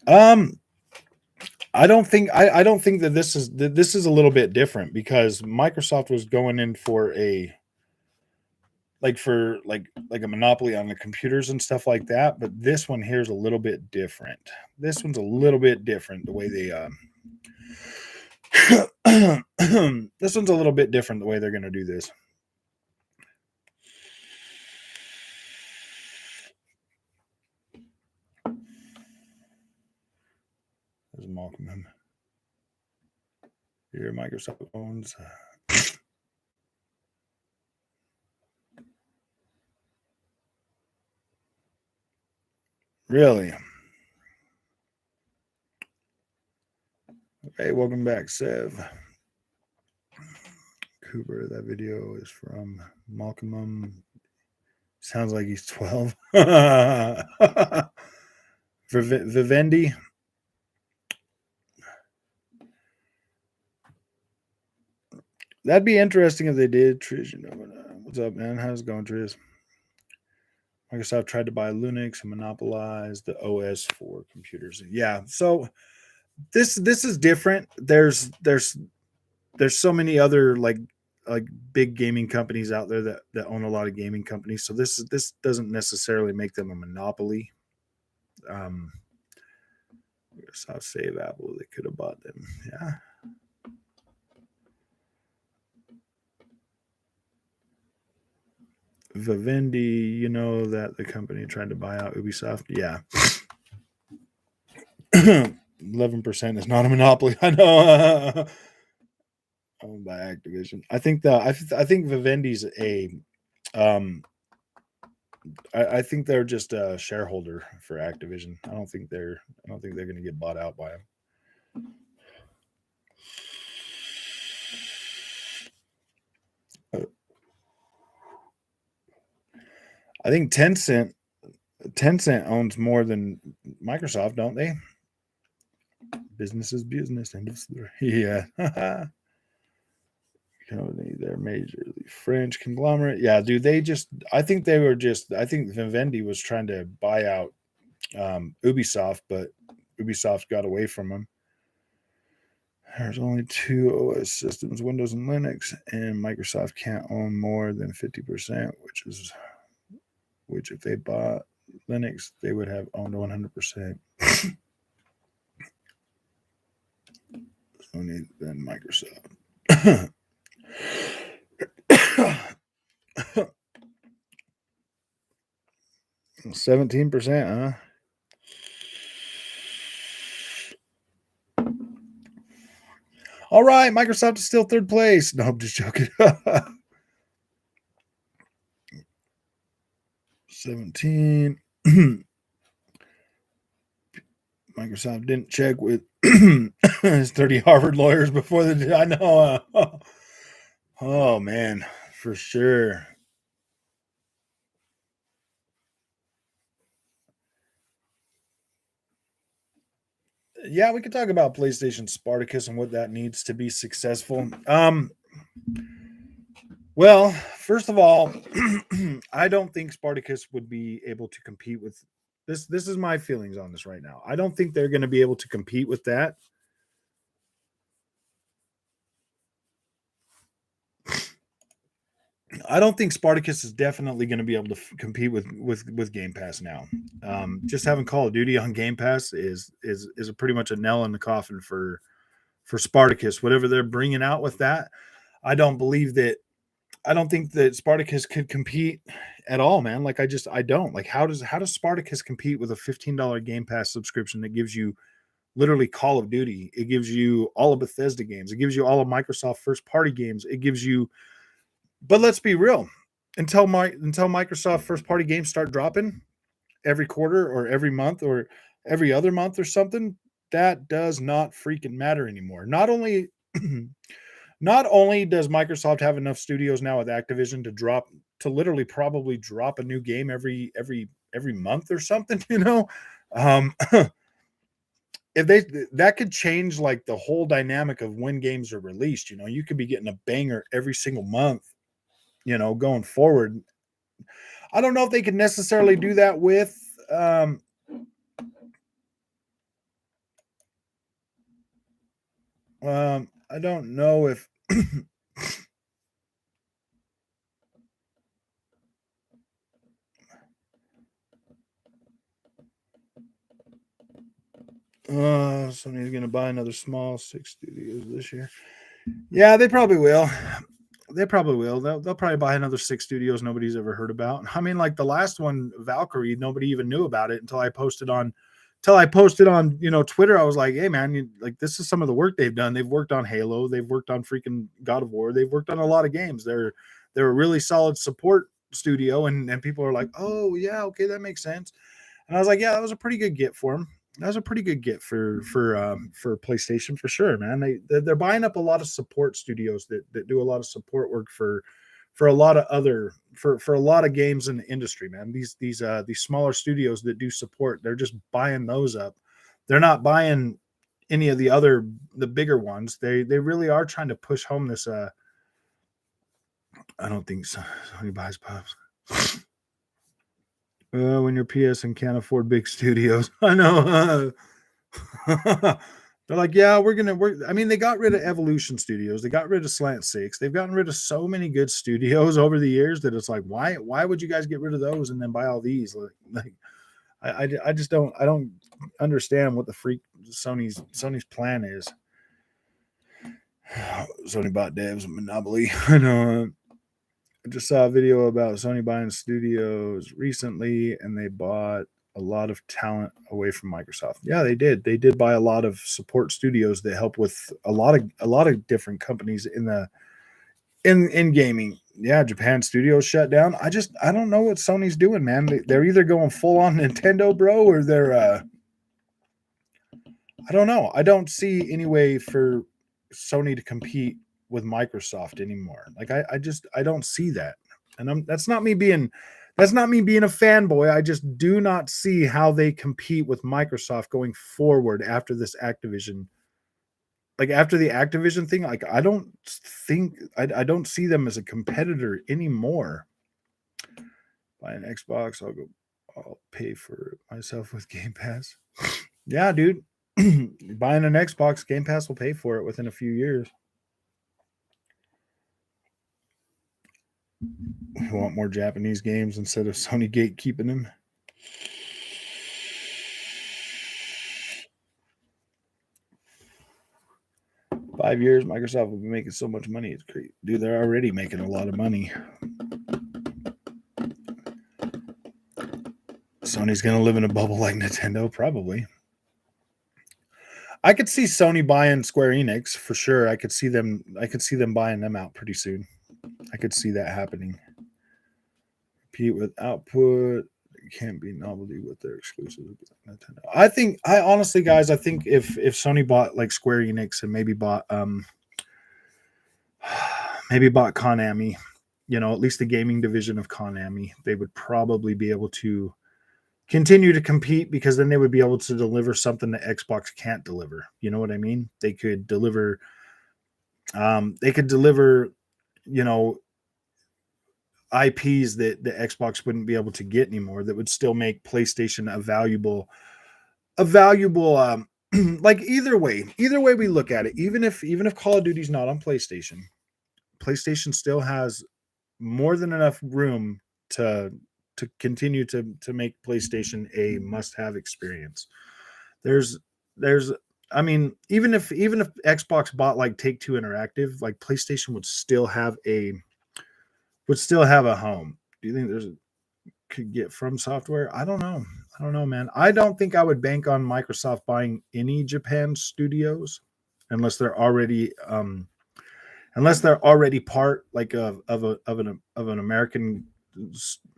up. I don't think that this is a little bit different because Microsoft was going in for a like a monopoly on the computers and stuff like that, but this one here is a little bit different. This one's a little bit different the way they this one's a little bit different the way they're going to do this. There's Malcolm. Here, Microsoft owns. Really? Okay, welcome back, Sev. Cooper, that video is from Malcolm. Sounds like he's 12. Vivendi. That'd be interesting if they did. Trish, what's up, man? How's it going, Trish? Microsoft tried to buy Linux and monopolize the OS for computers. Yeah, so this is different. There's so many other like big gaming companies out there that own a lot of gaming companies. So this doesn't necessarily make them a monopoly. Microsoft save Apple, they could have bought them. Yeah. Vivendi, that the company tried to buy out Ubisoft. Yeah. 11% is not a monopoly. I know. Owned by Activision. I think Vivendi's I think they're just a shareholder for Activision. I don't think they're going to get bought out by them. I think Tencent owns more than Microsoft, don't they? Business is business. Yeah. Company, they're majorly French conglomerate. Yeah, dude. I think Vivendi was trying to buy out Ubisoft, but Ubisoft got away from them. There's only 2 OS systems, Windows and Linux, and Microsoft can't own more than 50%, which if they bought Linux, they would have owned 100%. Sony, then Microsoft. 17%, huh? All right, Microsoft is still third place. No, I'm just joking. 17. Microsoft didn't check with his 30 Harvard lawyers before the. I know. Oh man, for sure. Yeah, we could talk about PlayStation Spartacus and what that needs to be successful. Well, first of all, I don't think Spartacus would be able to compete with this. This is my feelings on this right now. I don't think they're going to be able to compete with that. I don't think Spartacus is definitely going to be able to compete with Game Pass now. Just having Call of Duty on Game Pass is a pretty much a nail in the coffin for Spartacus. Whatever they're bringing out with that, I don't believe that. I don't think that Spartacus could compete at all, man. Like I don't like how does Spartacus compete with a $15 Game Pass subscription that gives you literally Call of Duty? It gives you all of Bethesda games. It gives you all of Microsoft first party games. It gives you. But let's be real. Until Microsoft first party games start dropping every quarter or every month or every other month or something, that does not freaking matter anymore. Not only not only does Microsoft have enough studios now with Activision to literally probably drop a new game every month or something, um, if that could change like the whole dynamic of when games are released. You could be getting a banger every single month, going forward. I don't know if they could necessarily do that with I don't know if Sony's going to buy another small 6 studios this year. Yeah, they probably will. They probably will. They'll probably buy another 6 studios nobody's ever heard about. I mean, like the last one, Valkyrie, nobody even knew about it until I posted on Twitter. I was like, hey man, like this is some of the work they've done. They've worked on Halo, they've worked on freaking God of War, they've worked on a lot of games. They're a really solid support studio, and people are like, oh yeah, okay, that makes sense. And I was like, yeah, that was a pretty good get for them. That was a pretty good get for PlayStation for sure, man. They're buying up a lot of support studios that do a lot of support work for a lot of other for a lot of games in the industry, man. These smaller studios that do support, they're just buying those up. They're not buying any of the bigger ones. They really are trying to push home this. I don't think Sony buys pops. When you're PS and can't afford big studios, I know. They're like, yeah, I mean, they got rid of Evolution Studios, they got rid of Slant Six, they've gotten rid of so many good studios over the years that it's like, why would you guys get rid of those and then buy all these? Like I just don't understand what the freak Sony's plan is. Sony bought devs, Monopoly. I know. I just saw a video about Sony buying studios recently, and they bought a lot of talent away from Microsoft. Yeah, they did. They did buy a lot of support studios that help with a lot of different companies in gaming. Yeah, Japan studios shut down. I don't know what Sony's doing, man. They're either going full on Nintendo, bro, or they're I don't know. I don't see any way for Sony to compete with Microsoft anymore. Like I don't see that. And that's not me being a fanboy. I just do not see how they compete with Microsoft going forward after this Activision. Like after the Activision thing, like I don't don't see them as a competitor anymore. Buy an Xbox, I'll pay for it myself with Game Pass. Yeah, dude. Buying an Xbox, Game Pass will pay for it within a few years. We want more Japanese games instead of Sony gatekeeping them. Five years, Microsoft will be making so much money. It's great. Dude, they're already making a lot of money. Sony's going to live in a bubble like Nintendo, probably. I could see Sony buying Square Enix for sure. I could see them buying them out pretty soon. I could see that happening. Compete with output. Can't be novelty with their exclusive Nintendo. I honestly, guys, I think if Sony bought like Square Enix and maybe bought Konami, at least the gaming division of Konami, they would probably be able to continue to compete, because then they would be able to deliver something that Xbox can't deliver. You know what I mean? They could deliver IPs that the Xbox wouldn't be able to get anymore, that would still make PlayStation a valuable like either way we look at it, even if Call of Duty's not on PlayStation still has more than enough room to continue to make PlayStation a must-have experience. There's I mean, even if Xbox bought like Take-Two Interactive, like PlayStation would still have a home. Do you think could get From Software? I don't know, man. I don't think I would bank on Microsoft buying any Japan studios unless they're already part like of an American,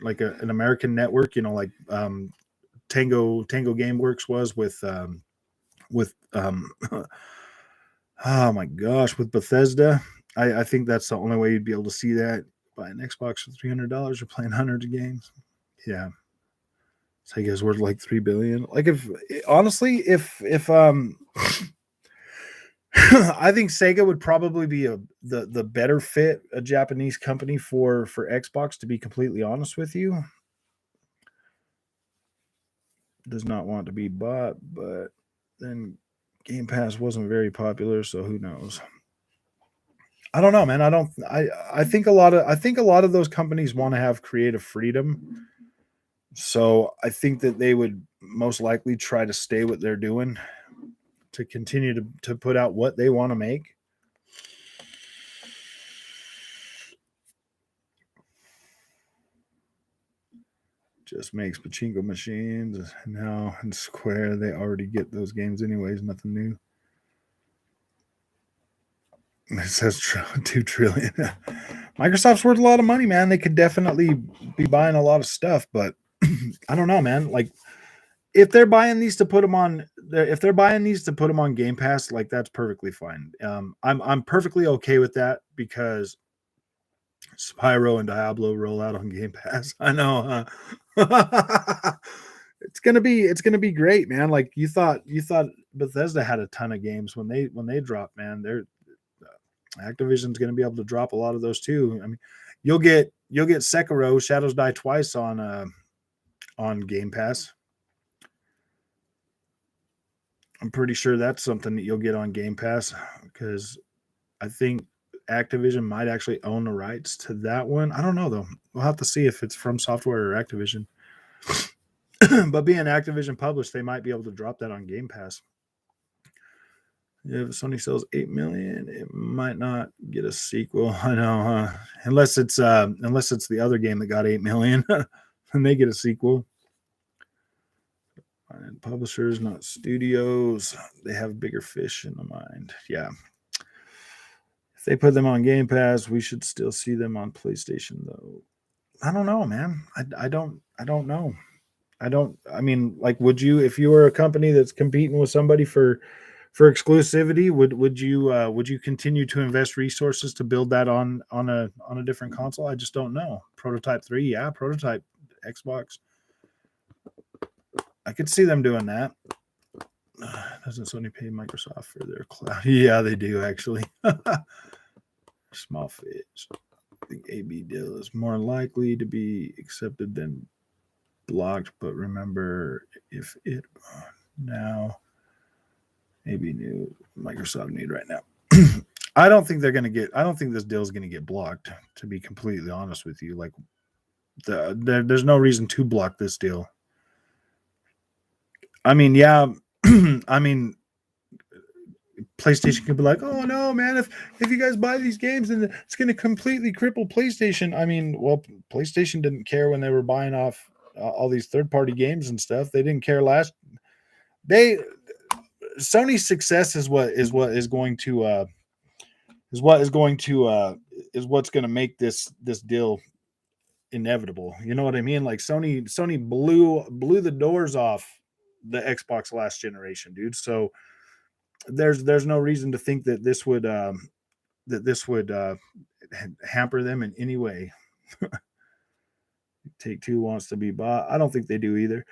like an American network, like Tango Gameworks was with oh my gosh, with Bethesda. I think that's the only way you'd be able to see that. Buy an Xbox for $300, you're playing hundreds of games. Yeah. So you guys worth like $3 billion. Like, if honestly, if I think Sega would probably be the better fit, a Japanese company for Xbox, to be completely honest with you. Does not want to be bought, but then Game Pass wasn't very popular, so who knows? I don't know, man. I think a lot of those companies want to have creative freedom. So I think that they would most likely try to stay what they're doing, to continue to put out what they want to make. Just makes pachinko machines now, and Square, they already get those games anyways. Nothing new. It says $2 trillion. Microsoft's worth a lot of money, man. They could definitely be buying a lot of stuff, but I don't know, man. Like, if they're buying these to put them on Game Pass, like, that's perfectly fine. I'm perfectly okay with that, because Spyro and Diablo roll out on Game Pass. I know, it's gonna be great, man. Like, you thought Bethesda had a ton of games when they dropped, man. They're Activision's gonna be able to drop a lot of those too. I mean, you'll get Sekiro: Shadows Die Twice on Game Pass. I'm pretty sure that's something that you'll get on Game Pass, because I think Activision might actually own the rights to that one. I don't know, though. We'll have to see if it's From Software or Activision. But being Activision published, they might be able to drop that on Game Pass. If Sony sells 8 million, it might not get a sequel. I know, huh? Unless it's the other game that got 8 million, and they get a sequel. And publishers, not studios. They have bigger fish in the mind. Yeah. If they put them on Game Pass, we should still see them on PlayStation, though. I don't know, man. I don't know. I mean, like, would you, if you were a company that's competing with somebody for exclusivity, would you continue to invest resources to build that on a different console? I just don't know. Prototype 3, yeah. Prototype Xbox, I could see them doing that. Doesn't Sony pay Microsoft for their cloud? Yeah, they do, actually. Small fish. I think AB deal is more likely to be accepted than blocked, but remember, if it now maybe new Microsoft need right now. I don't think this deal is going to get blocked, to be completely honest with you. Like, there's no reason to block this deal. I mean, yeah. I mean, PlayStation could be like, oh no, man, if you guys buy these games, then it's going to completely cripple PlayStation. I mean, well, PlayStation didn't care when they were buying off all these third-party games and stuff. They didn't care Sony's success is what is going to is what is going to is what's going to make this deal inevitable. You know what I mean? Like Sony blew the doors off the Xbox last generation, dude. So there's no reason to think that this would hamper them in any way. Take Two wants to be bought. I don't think they do either.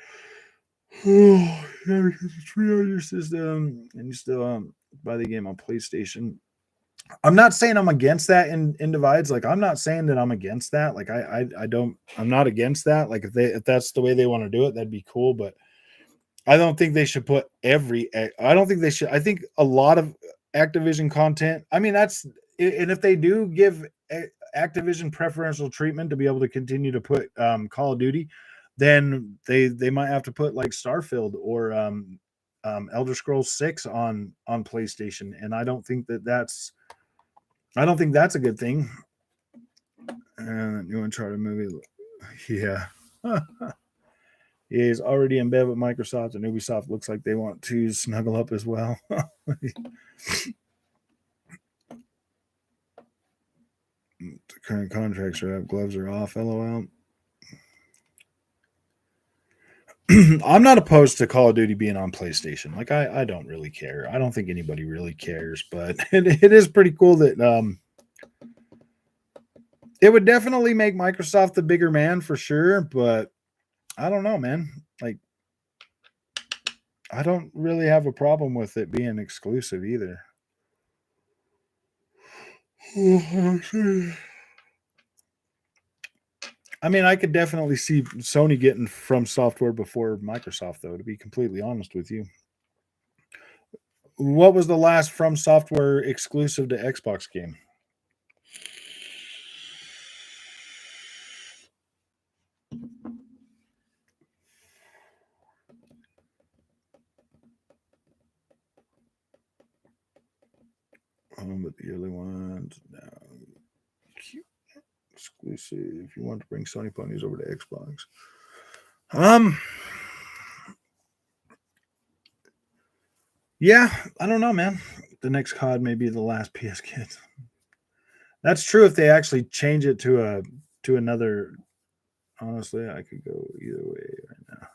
Oh, yeah, because it's free on your system and you still buy the game on PlayStation. I'm not saying I'm against that in divides. Like I'm not saying that I'm against that. Like I'm not against that. Like if that's the way they want to do it, that'd be cool. But I don't think they should put I don't think they should. I think a lot of Activision content. I mean, and if they do give Activision preferential treatment to be able to continue to put Call of Duty, then they might have to put like Starfield or Elder Scrolls 6 on PlayStation, and I don't think that's a good thing. New Uncharted movie, yeah. Is already in bed with Microsoft, and Ubisoft looks like they want to snuggle up as well. The current contracts are up, gloves are off. LOL. I'm not opposed to Call of Duty being on PlayStation. Like I don't really care. I don't think anybody really cares, but it is pretty cool that it would definitely make Microsoft the bigger man for sure, but I don't know, man. Like I don't really have a problem with it being exclusive either. I mean, I could definitely see Sony getting From Software before Microsoft, though, to be completely honest with you. What was the last From Software exclusive to Xbox game? But the early ones, no. Cute. Exclusive. If you want to bring Sony ponies over to Xbox. Yeah, I don't know, man. The next COD may be the last PS Kids. That's true if they actually change it to another. Honestly, I could go either way right now.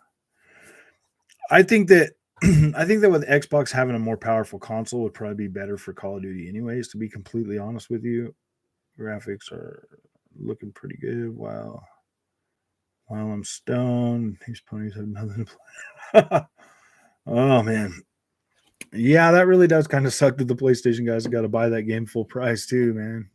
I think that with Xbox having a more powerful console would probably be better for Call of Duty anyways, to be completely honest with you. Graphics are looking pretty good while I'm stoned. These ponies have nothing to play. Oh man. Yeah, that really does kind of suck that the PlayStation guys have got to buy that game full price too, man.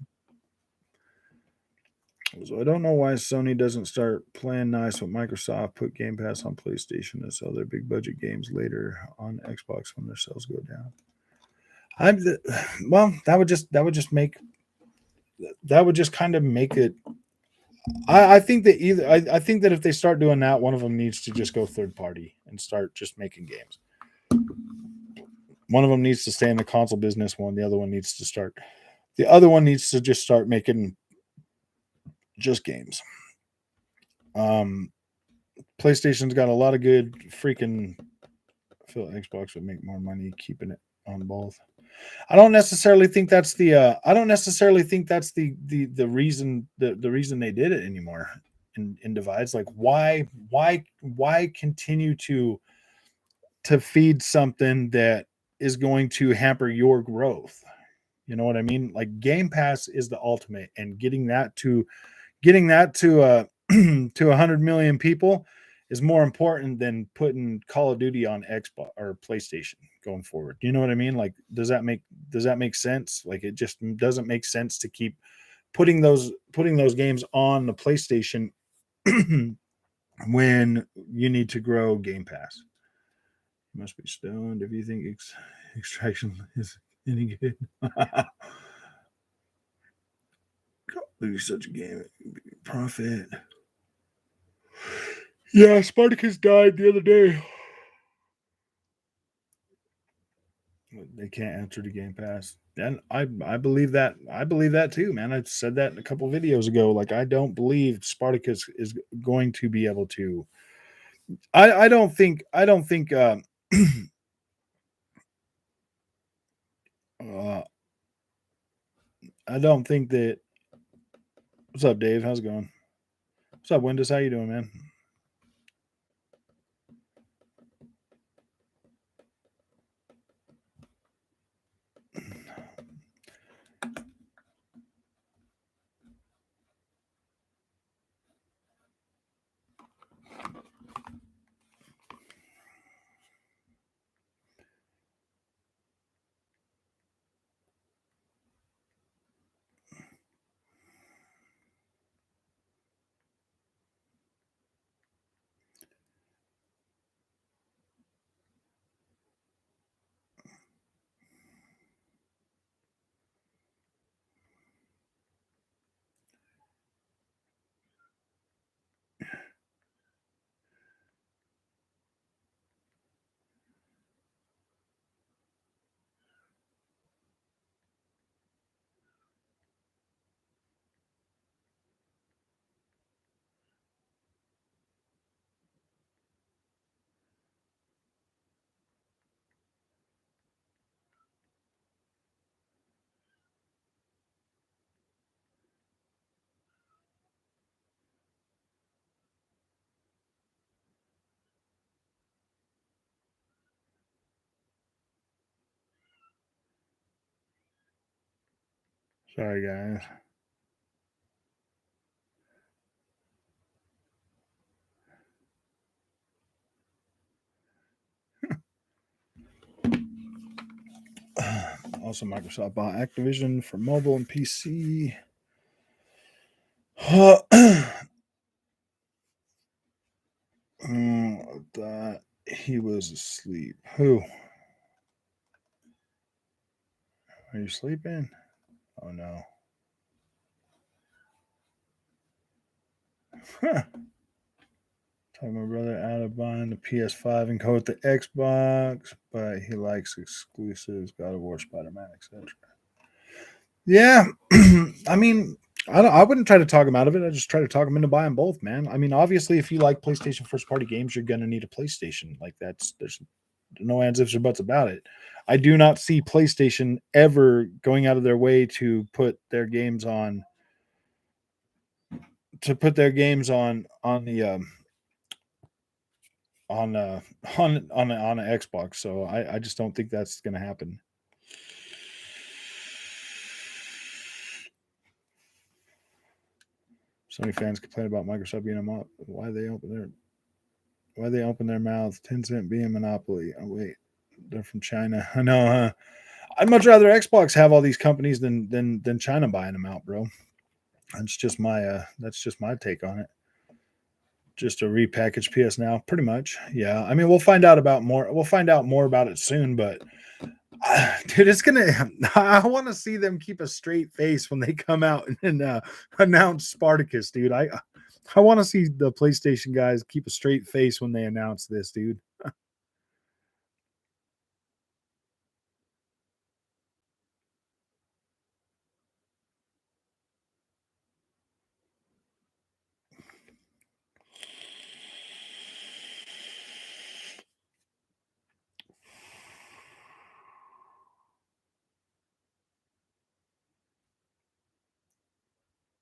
So I don't know why Sony doesn't start playing nice with Microsoft, put Game Pass on PlayStation, and sell their big budget games later on Xbox when their sales go down. Well, that would just kind of make it. I think that I think that if they start doing that, one of them needs to just go third party and start just making games. One of them needs to stay in the console business. The other one needs to just start making just games. PlayStation's got a lot of good freaking. I feel Xbox would make more money keeping it on both. I don't necessarily think that's the reason the reason they did it anymore in divides. Like why continue to feed something that is going to hamper your growth? You know what I mean? Like Game Pass is the ultimate, and getting that to to 100 million people is more important than putting Call of Duty on Xbox or PlayStation going forward. You know what I mean? Like, does that make sense? Like, it just doesn't make sense to keep putting those games on the PlayStation when you need to grow Game Pass. You must be stoned if you think Extraction is any good. Lose such a game, profit. Yeah, Spartacus died the other day. They can't enter the Game Pass, and I believe that. I believe that too, man. I said that a couple videos ago. Like, I don't believe Spartacus is going to be able to. I don't think. I don't think that. What's up, Dave? How's it going? What's up, Windus? How you doing, man? Sorry, guys. Also, Microsoft bought Activision for mobile and PC. That he was asleep. Who? Are you sleeping? Oh no. Talking my brother out of buying the PS5 and co with the Xbox, but he likes exclusives, God of War, Spider-Man, etc. Yeah, I mean, I wouldn't try to talk him out of it. I just try to talk him into buying both, man. I mean, obviously, if you like PlayStation first party games, you're gonna need a PlayStation. Like there's no ands, ifs, or buts about it. I do not see PlayStation ever going out of their way to put their games on the on on an Xbox. So I just don't think that's going to happen. Sony fans complain about Microsoft being a why they open their mouths. Tencent being a monopoly. Oh wait, they're from China. I know. Huh? I'd much rather Xbox have all these companies than China buying them out, bro. That's just my take on it. Just a repackaged PS Now, pretty much. Yeah, I mean we'll find out about more. We'll find out more about it soon, but dude, it's gonna. I want to see them keep a straight face when they come out and announce Spartacus, dude. I want to see the PlayStation guys keep a straight face when they announce this, dude.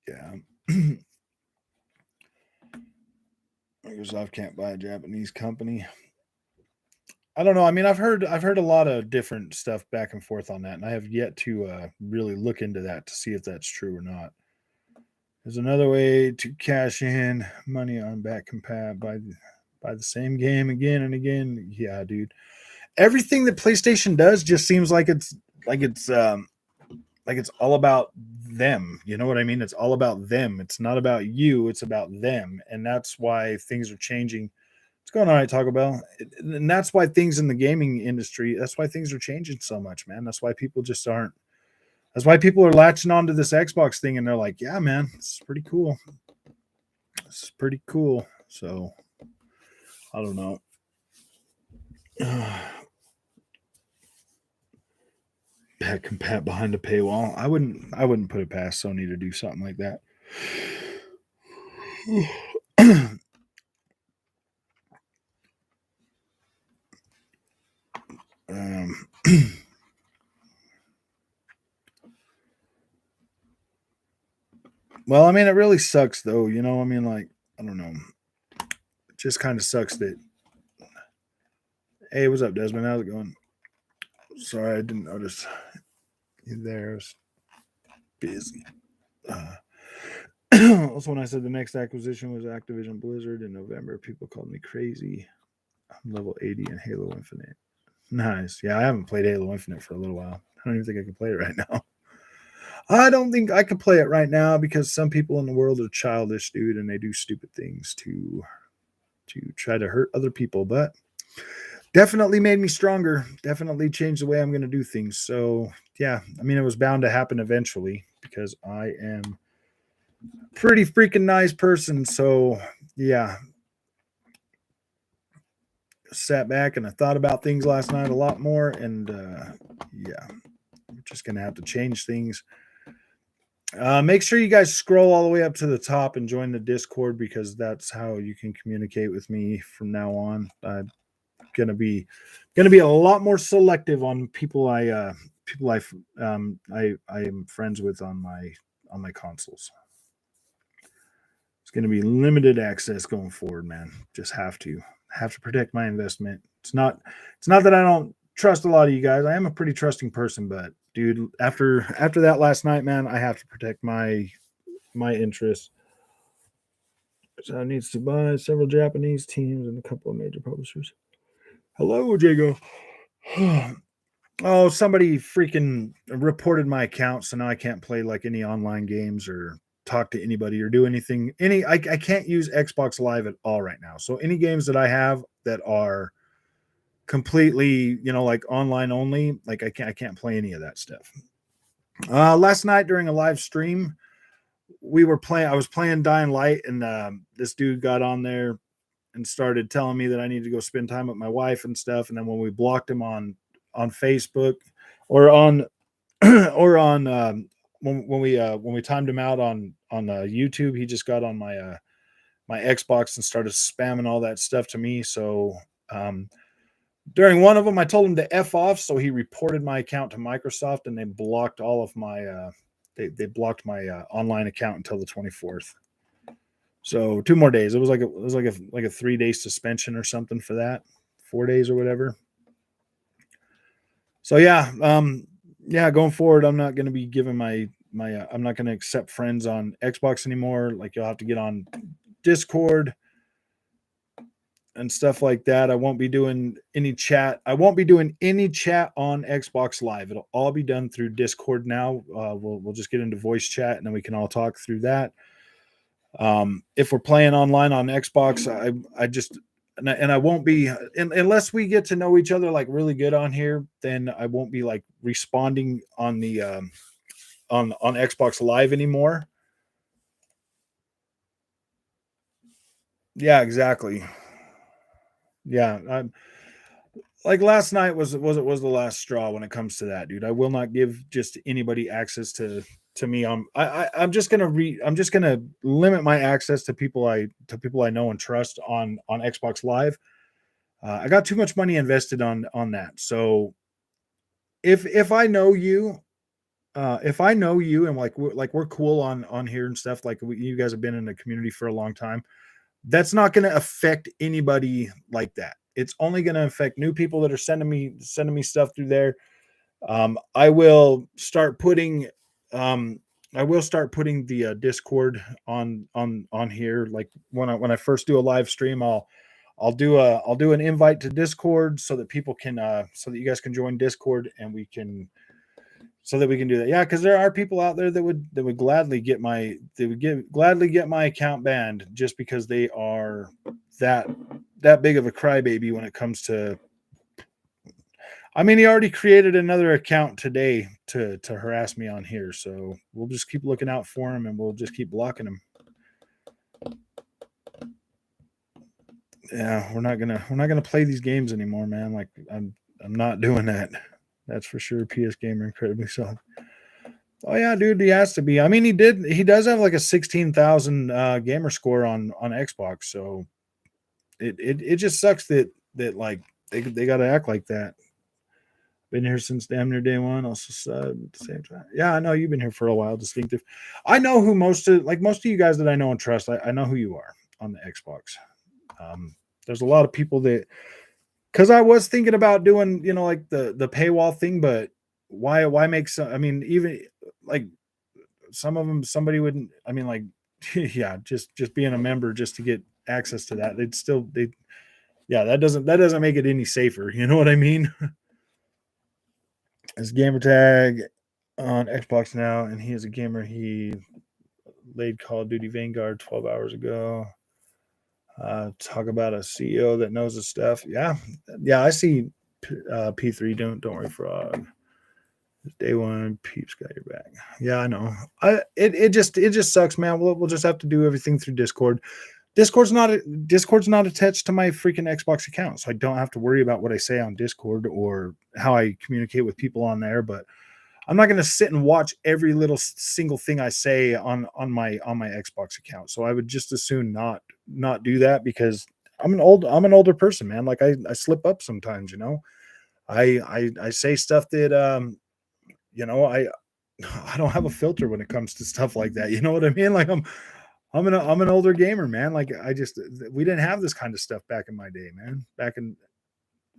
Yeah. Microsoft can't buy a Japanese company. I don't know. I mean, I've heard a lot of different stuff back and forth on that, and I have yet to really look into that to see if that's true or not. There's another way to cash in money on back compat by the same game again and again. Yeah, dude. Everything that PlayStation does just seems like it's all about them. You know what I mean? It's all about them. It's not about you. It's about them, and that's why things are changing. What's going on, right, Taco Bell? And that's why things in the gaming industry. That's why things are changing so much, man. That's why people just aren't. That's why people are latching onto this Xbox thing, and they're like, "Yeah, man, it's pretty cool. It's pretty cool." So I don't know. Pat compat behind a paywall. I wouldn't put it past Sony to do something like that. um, Well, I mean, it really sucks though. You know, I mean, like, I don't know. It just kind of sucks that. Hey, what's up, Desmond? How's it going? Sorry, I didn't notice you there. I was busy. Uh, also, when I said the next acquisition was Activision Blizzard in November, people called me crazy. I'm level 80 in Halo Infinite. Nice. Yeah, I haven't played Halo Infinite for a little while. I don't even think I can play it right now. I don't think I could play it right now because some people in the world are childish, dude, and they do stupid things to try to hurt other people. But definitely made me stronger. Definitely changed the way I'm going to do things. So yeah, I mean, it was bound to happen eventually because I am a pretty freaking nice person. So yeah, sat back and I thought about things last night a lot more, and yeah, we're just gonna have to change things. Make sure you guys scroll all the way up to the top and join the Discord because that's how you can communicate with me from now on. I'm gonna be a lot more selective on people I am friends with on my consoles. It's gonna be limited access going forward, man. Just have to protect my investment. It's not that I don't trust a lot of you guys. I am a pretty trusting person, but dude, after that last night, man, I have to protect my interests. So it needs to buy several Japanese teams and a couple of major publishers. Hello, Jago. Oh, somebody freaking reported my account, so now I can't play like any online games or talk to anybody or do anything. I can't use Xbox Live at all right now. So any games that I have that are completely, like online only, like I can't play any of that stuff. Last night during a live stream, I was playing Dying Light, and this dude got on there and started telling me that I need to go spend time with my wife and stuff. And then when we blocked him on Facebook or on or on when we timed him out on YouTube, he just got on my Xbox and started spamming all that stuff to me. So um, during one of them, I told him to f off, so he reported my account to Microsoft, and they blocked all of my they blocked my online account until the 24th. So 2 more days. It was like a 3-day suspension or something for that, 4 days or whatever. So yeah, going forward, I'm not going to be giving my I'm not going to accept friends on Xbox anymore. Like you'll have to get on Discord and stuff like that. I won't be doing any chat. I won't be doing any chat on Xbox Live. It'll all be done through Discord now. We'll just get into voice chat and then we can all talk through that. If we're playing online on Xbox, I just and I won't be unless we get to know each other like really good on here. Then I won't be like responding on the on Xbox Live anymore. Yeah, exactly. Yeah, like last night was the last straw when it comes to that, dude. I will not give just anybody access to me. I'm just gonna limit my access to people I know and trust on Xbox Live. I got too much money invested on that. So if I know you, if I know you and we're cool on here and stuff, like you guys have been in the community for a long time, that's not going to affect anybody like that. It's only going to affect new people that are sending me stuff through there. I will start putting the Discord on here. Like when I first do a live stream, I'll do an invite to Discord so that people can so that you guys can join Discord and we can so that we can do that. Yeah, because there are people out there that would gladly get my account banned just because they are that that big of a crybaby when it comes to. I mean, he already created another account today to harass me on here, so we'll just keep looking out for him and we'll just keep blocking him. Yeah, we're not gonna play these games anymore, man. Like I'm not doing that. That's for sure. PS Gamer incredibly solid. Oh yeah, dude, he has to be. I mean, he does have like a 16,000 gamer score on Xbox, so it just sucks that like they got to act like that. Been here since damn near day one. Also said at the same time. Yeah, I know you've been here for a while. Distinctive. I know who most of you guys that I know and trust. I know who you are on the Xbox. There's a lot of people that, because I was thinking about doing, like the paywall thing, but why make some? I mean, even like some of them, somebody wouldn't. I mean, like, yeah, just being a member just to get access to that, yeah, that doesn't make it any safer. You know what I mean? His gamer tag on Xbox now, and he is a gamer. He laid Call of Duty Vanguard 12 hours ago. Talk about a CEO that knows his stuff. Yeah, I see P3. Don't worry, Frog. Day one, Peeps got your back. Yeah, I know. It just sucks, man. We'll just have to do everything through Discord. Discord's not attached to my freaking Xbox account, so I don't have to worry about what I say on Discord or how I communicate with people on there. But I'm not going to sit and watch every little single thing I say on my Xbox account. So I would just as soon not do that, because I'm an older person, man. Like I slip up sometimes, I say stuff that I don't have a filter when it comes to stuff like that. You know what I mean? Like I'm an older gamer, man. Like we didn't have this kind of stuff back in my day, man. Back in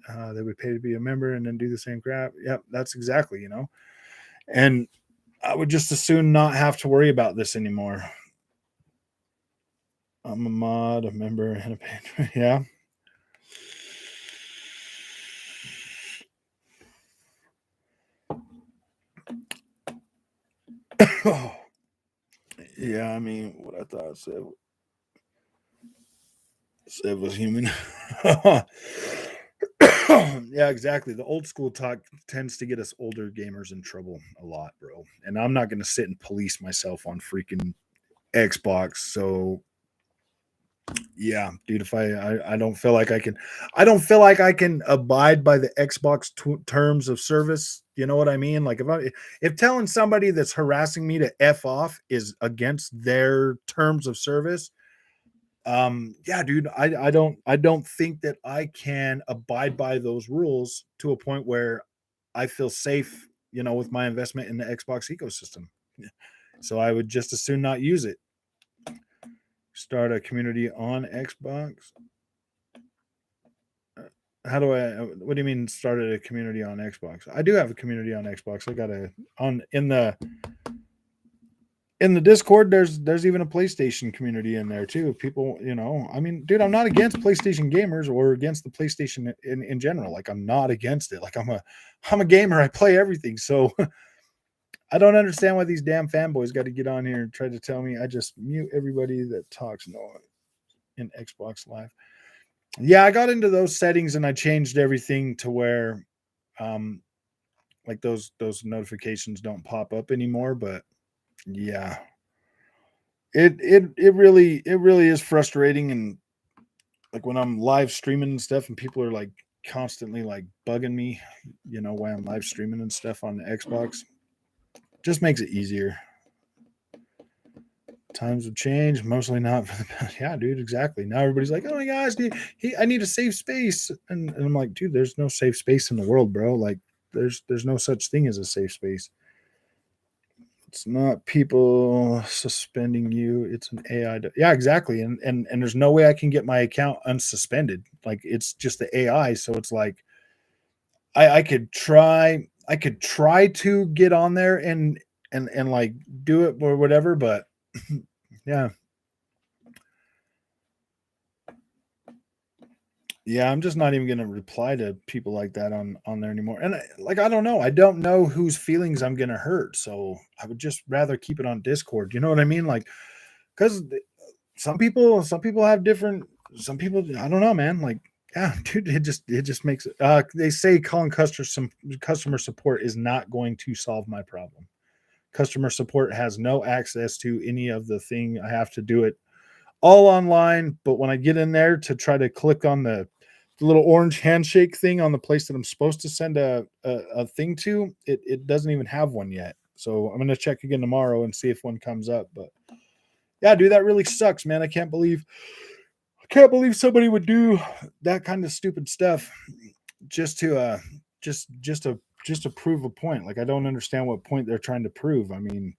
they would pay to be a member and then do the same crap. Yep, that's exactly, And I would just as soon not have to worry about this anymore. I'm a mod, a member, and a patron. Yeah. Yeah, I mean, what I thought Sev was human. Yeah, exactly. The old school talk tends to get us older gamers in trouble a lot, bro. And I'm not going to sit and police myself on freaking Xbox. So yeah, dude, if I don't feel like I can abide by the Xbox terms of service. You know what I mean? Like if telling somebody that's harassing me to F off is against their terms of service, yeah, dude, I don't think that I can abide by those rules to a point where I feel safe, with my investment in the Xbox ecosystem. So I would just as soon not use it. Start a community on Xbox. What do you mean started a community on Xbox? I do have a community on Xbox. I got in the Discord, there's even a PlayStation community in there too. People, I mean, dude, I'm not against PlayStation gamers or against the PlayStation in general. Like I'm not against it. Like I'm a gamer. I play everything. So I don't understand why these damn fanboys got to get on here and try to tell me I just mute everybody that talks in Xbox Live. Yeah, I got into those settings and I changed everything to where like those notifications don't pop up anymore, but yeah. It really is frustrating, and like when I'm live streaming and stuff and people are like constantly like bugging me, while I'm live streaming and stuff on the Xbox. Just makes it easier. Times have changed, mostly not for the best. Yeah, dude, exactly. Now everybody's like, "Oh my gosh, dude, I need a safe space," and I'm like, "Dude, there's no safe space in the world, bro. Like, there's no such thing as a safe space. It's not people suspending you. It's an AI. Yeah, exactly. And there's no way I can get my account unsuspended. Like, it's just the AI. So it's like I could try to get on there and like do it or whatever, but yeah. Yeah, I'm just not even going to reply to people like that on there anymore. And I don't know. I don't know whose feelings I'm going to hurt. So I would just rather keep it on Discord. You know what I mean? Like, cuz some people have different, some people, I don't know, man. Like, yeah, dude, it just makes it they say calling customer support is not going to solve my problem. Customer support has no access to any of the thing. I have to do it all online, but when I get in there to try to click on the little orange handshake thing on the place that I'm supposed to send a thing to, it doesn't even have one yet. So I'm gonna check again tomorrow and see if one comes up. But yeah, dude, that really sucks, man. I can't believe somebody would do that kind of stupid stuff just to just to prove a point. Like I don't understand what point they're trying to prove. I mean,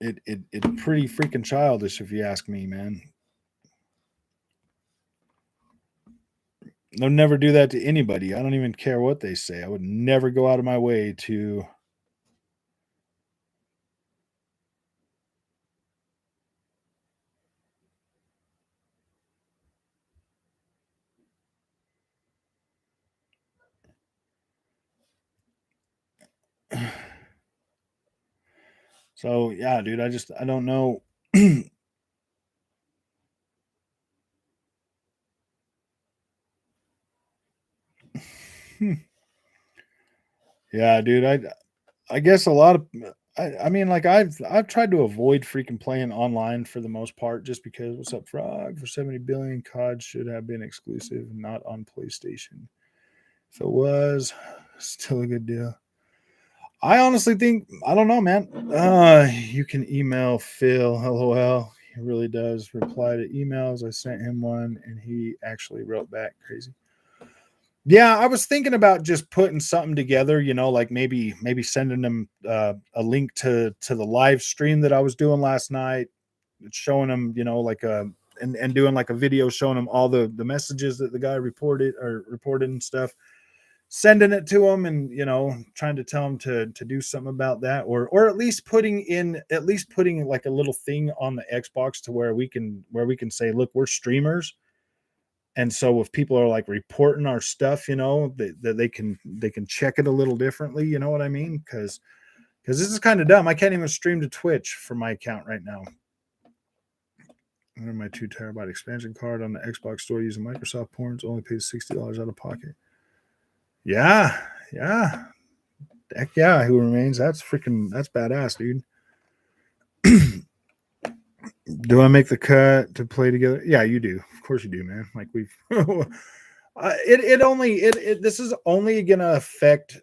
it's pretty freaking childish if you ask me, man. They'll never do that to anybody. I don't even care what they say. I would never go out of my way to. So yeah, dude, I don't know. Yeah, dude, I guess a lot of I mean, like I've tried to avoid freaking playing online for the most part, just because what's up, Frog? For 70 billion, COD should have been exclusive, not on PlayStation. If it was, still a good deal. I honestly think I don't know, man. You can email Phil. LOL. He really does reply to emails. I sent him one, and he actually wrote back. Crazy. Yeah, I was thinking about just putting something together, like maybe sending them a link to the live stream that I was doing last night, showing them, like and doing like a video showing them all the messages that the guy reported and stuff, sending it to them, and trying to tell them to do something about that, or at least putting like a little thing on the Xbox to where we can say, look, we're streamers, and so if people are like reporting our stuff, that they can check it a little differently. You know what I mean? Because this is kind of dumb. I can't even stream to Twitch from my account right now. Under my 2 terabyte expansion card on the Xbox store using Microsoft Points, only paid $60 out of pocket. Yeah, yeah, heck yeah. Who remains? That's badass, dude. Do I make the cut to play together? Yeah, you do. Of course you do, man. Like we've this is only gonna affect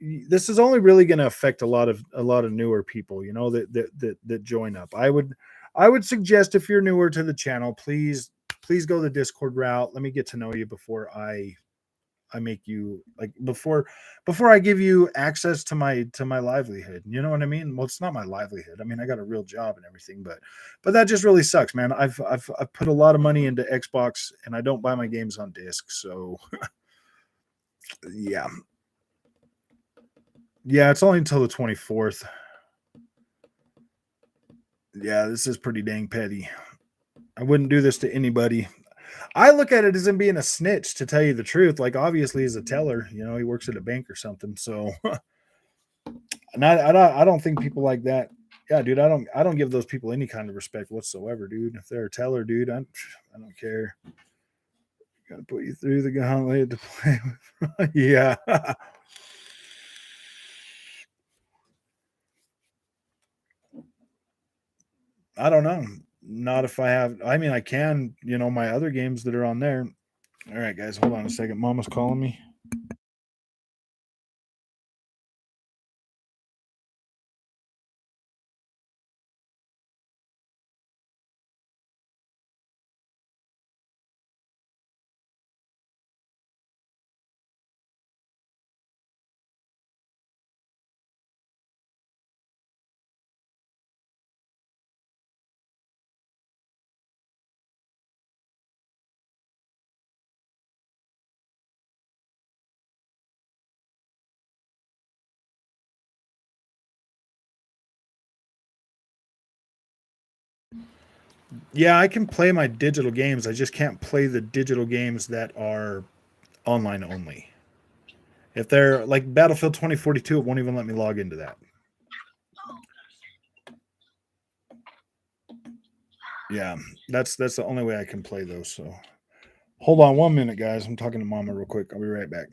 this is only really going to affect a lot of newer people, that join up. I would suggest, if you're newer to the channel, please go the Discord route. Let me get to know you before I make you, like, before I give you access to my livelihood. You know what I mean? Well, it's not my livelihood. I mean, I got a real job and everything, but that just really sucks, man. I've put a lot of money into Xbox, and I don't buy my games on disc, so yeah. Yeah, it's only until the 24th. Yeah, this is pretty dang petty. I wouldn't do this to anybody. I look at it as him being a snitch, to tell you the truth. Like, obviously, he's a teller. He works at a bank or something. So, and I don't think people like that. Yeah, dude, I don't give those people any kind of respect whatsoever, dude. If they're a teller, dude, I don't care. Gotta put you through the gauntlet to play with. Yeah. I don't know. Not if I have. I mean, I can. My other games that are on there. All right, guys, hold on a second. Mama's calling me. Yeah, I can play my digital games. I just can't play the digital games that are online only. If they're like Battlefield 2042, it won't even let me log into that. Yeah, that's the only way I can play those. So hold on 1 minute, guys. I'm talking to Mama real quick. I'll be right back.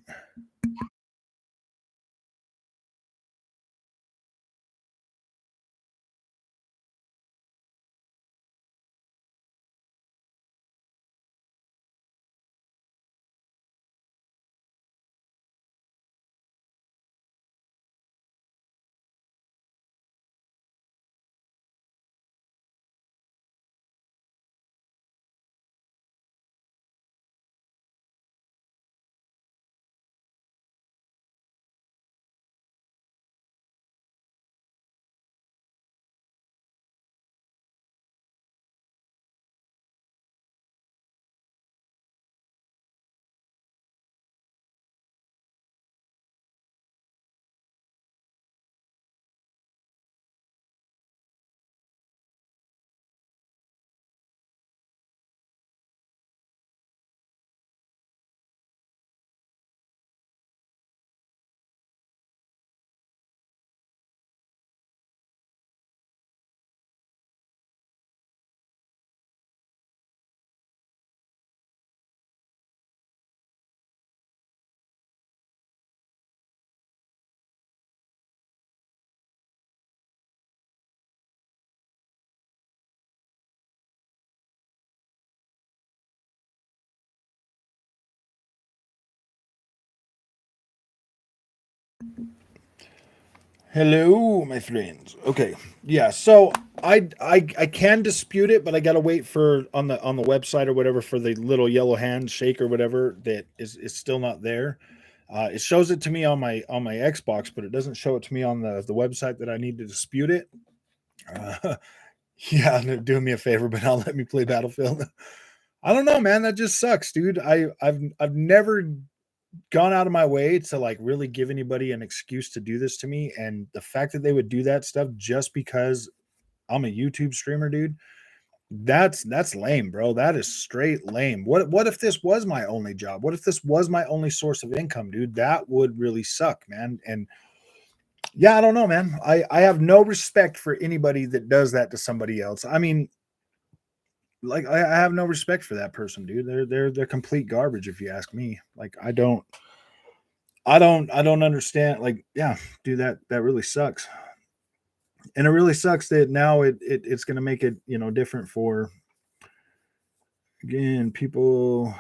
Hello, my friends. Okay, yeah. So I can dispute it, but I gotta wait for on the website or whatever for the little yellow handshake or whatever that is still not there. It shows it to me on my Xbox, but it doesn't show it to me on the website that I need to dispute it. Uh, yeah, doing me a favor, but not let me play Battlefield. I don't know, man. That just sucks, dude. I've never gone out of my way to like really give anybody an excuse to do this to me, and the fact that they would do that stuff just because I'm a YouTube streamer, dude, that's lame, bro. That is straight lame. What if this was my only job? What if this was my only source of income, dude? That would really suck, man. And yeah, I don't know, man. I have no respect for anybody that does that to somebody else. I mean, like I have no respect for that person, dude. They're complete garbage if you ask me. Like I don't understand. Like, yeah, dude, that really sucks. And it really sucks that now it's gonna make it, different for again, people.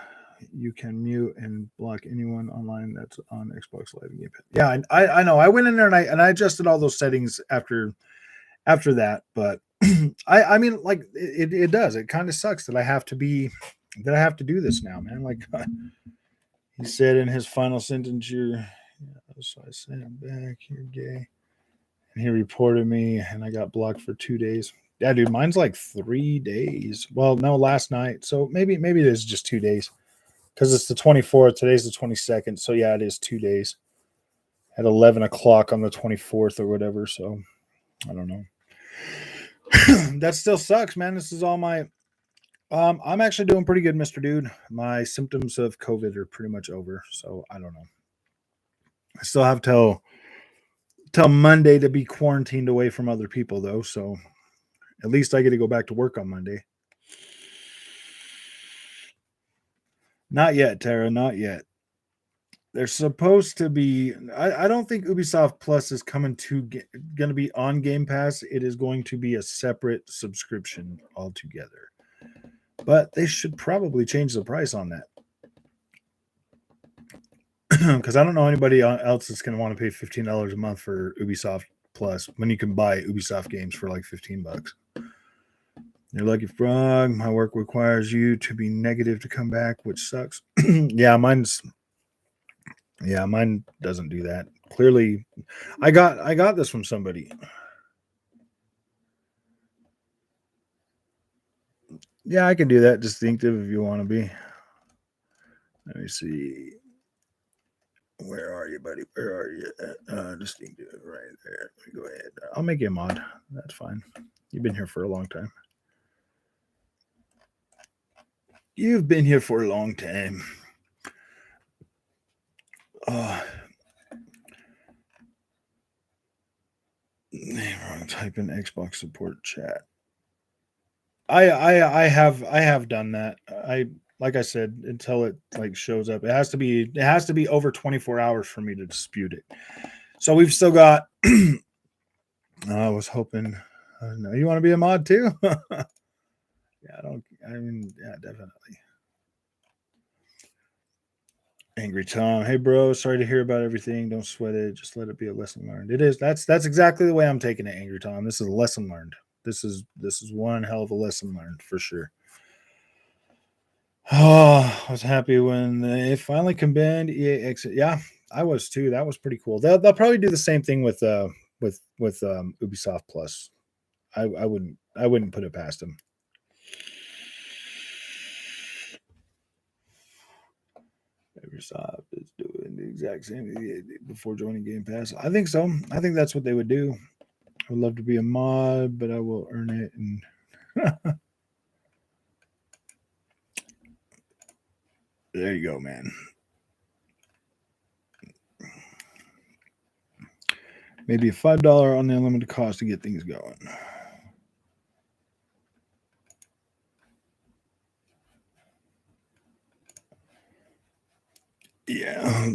You can mute and block anyone online that's on Xbox Live Game Pass. Yeah, I know. I went in there and I adjusted all those settings after that, but I mean, like it does. It kind of sucks that I have to do this now, man. Like he said in his final sentence, "You're." So I sent him back. You're gay, and he reported me, and I got blocked for 2 days. Yeah, dude, mine's like 3 days. Well, no, last night. So maybe it is just 2 days because it's the 24th. Today's the 22nd. So yeah, it is 2 days at 11 o'clock on the 24th or whatever. So I don't know. That still sucks, man. This is all my. I'm actually doing pretty good, Mister Dude. My symptoms of COVID are pretty much over. So I don't know. I still have till Monday to be quarantined away from other people though. So at least I get to go back to work on Monday. Not yet, Tara. Not yet. They're supposed to be. I don't think Ubisoft Plus is coming to going to be on Game Pass. It is going to be a separate subscription altogether. But they should probably change the price on that because I don't know anybody else that's going to want to pay $15 a month for Ubisoft Plus when you can buy Ubisoft games for like $15. You're lucky frog. My work requires you to be negative to come back, which sucks. Mine doesn't do that. Clearly, I got this from somebody. Yeah, I can do that. Distinctive if you want to be. Let me see. Where are you, buddy? Where are you? Distinctive, right there. Let me go ahead. I'll make you a mod. That's fine. You've been here for a long time. You've been here for a long time. Wrong. Type in Xbox support chat. I have done that. Like I said, until it like shows up. It has to be over 24 hours for me to dispute it. So we've still got I was hoping no, you want to be a mod too? Yeah, definitely. Angry Tom. Hey bro, sorry to hear about everything. Don't sweat it. Just let it be a lesson learned. It is. That's exactly the way I'm taking it, Angry Tom. This is a lesson learned. This is one hell of a lesson learned for sure. Oh, I was happy when they finally combined EA exit. Yeah, I was too. That was pretty cool. They'll probably do the same thing with Ubisoft Plus. I wouldn't put it past them. Ubisoft is doing the exact same thing before joining Game Pass. I think so. I think that's what they would do. I would love to be a mod, but I will earn it. And there you go, man. Maybe a $5 on the unlimited cost to get things going. Yeah.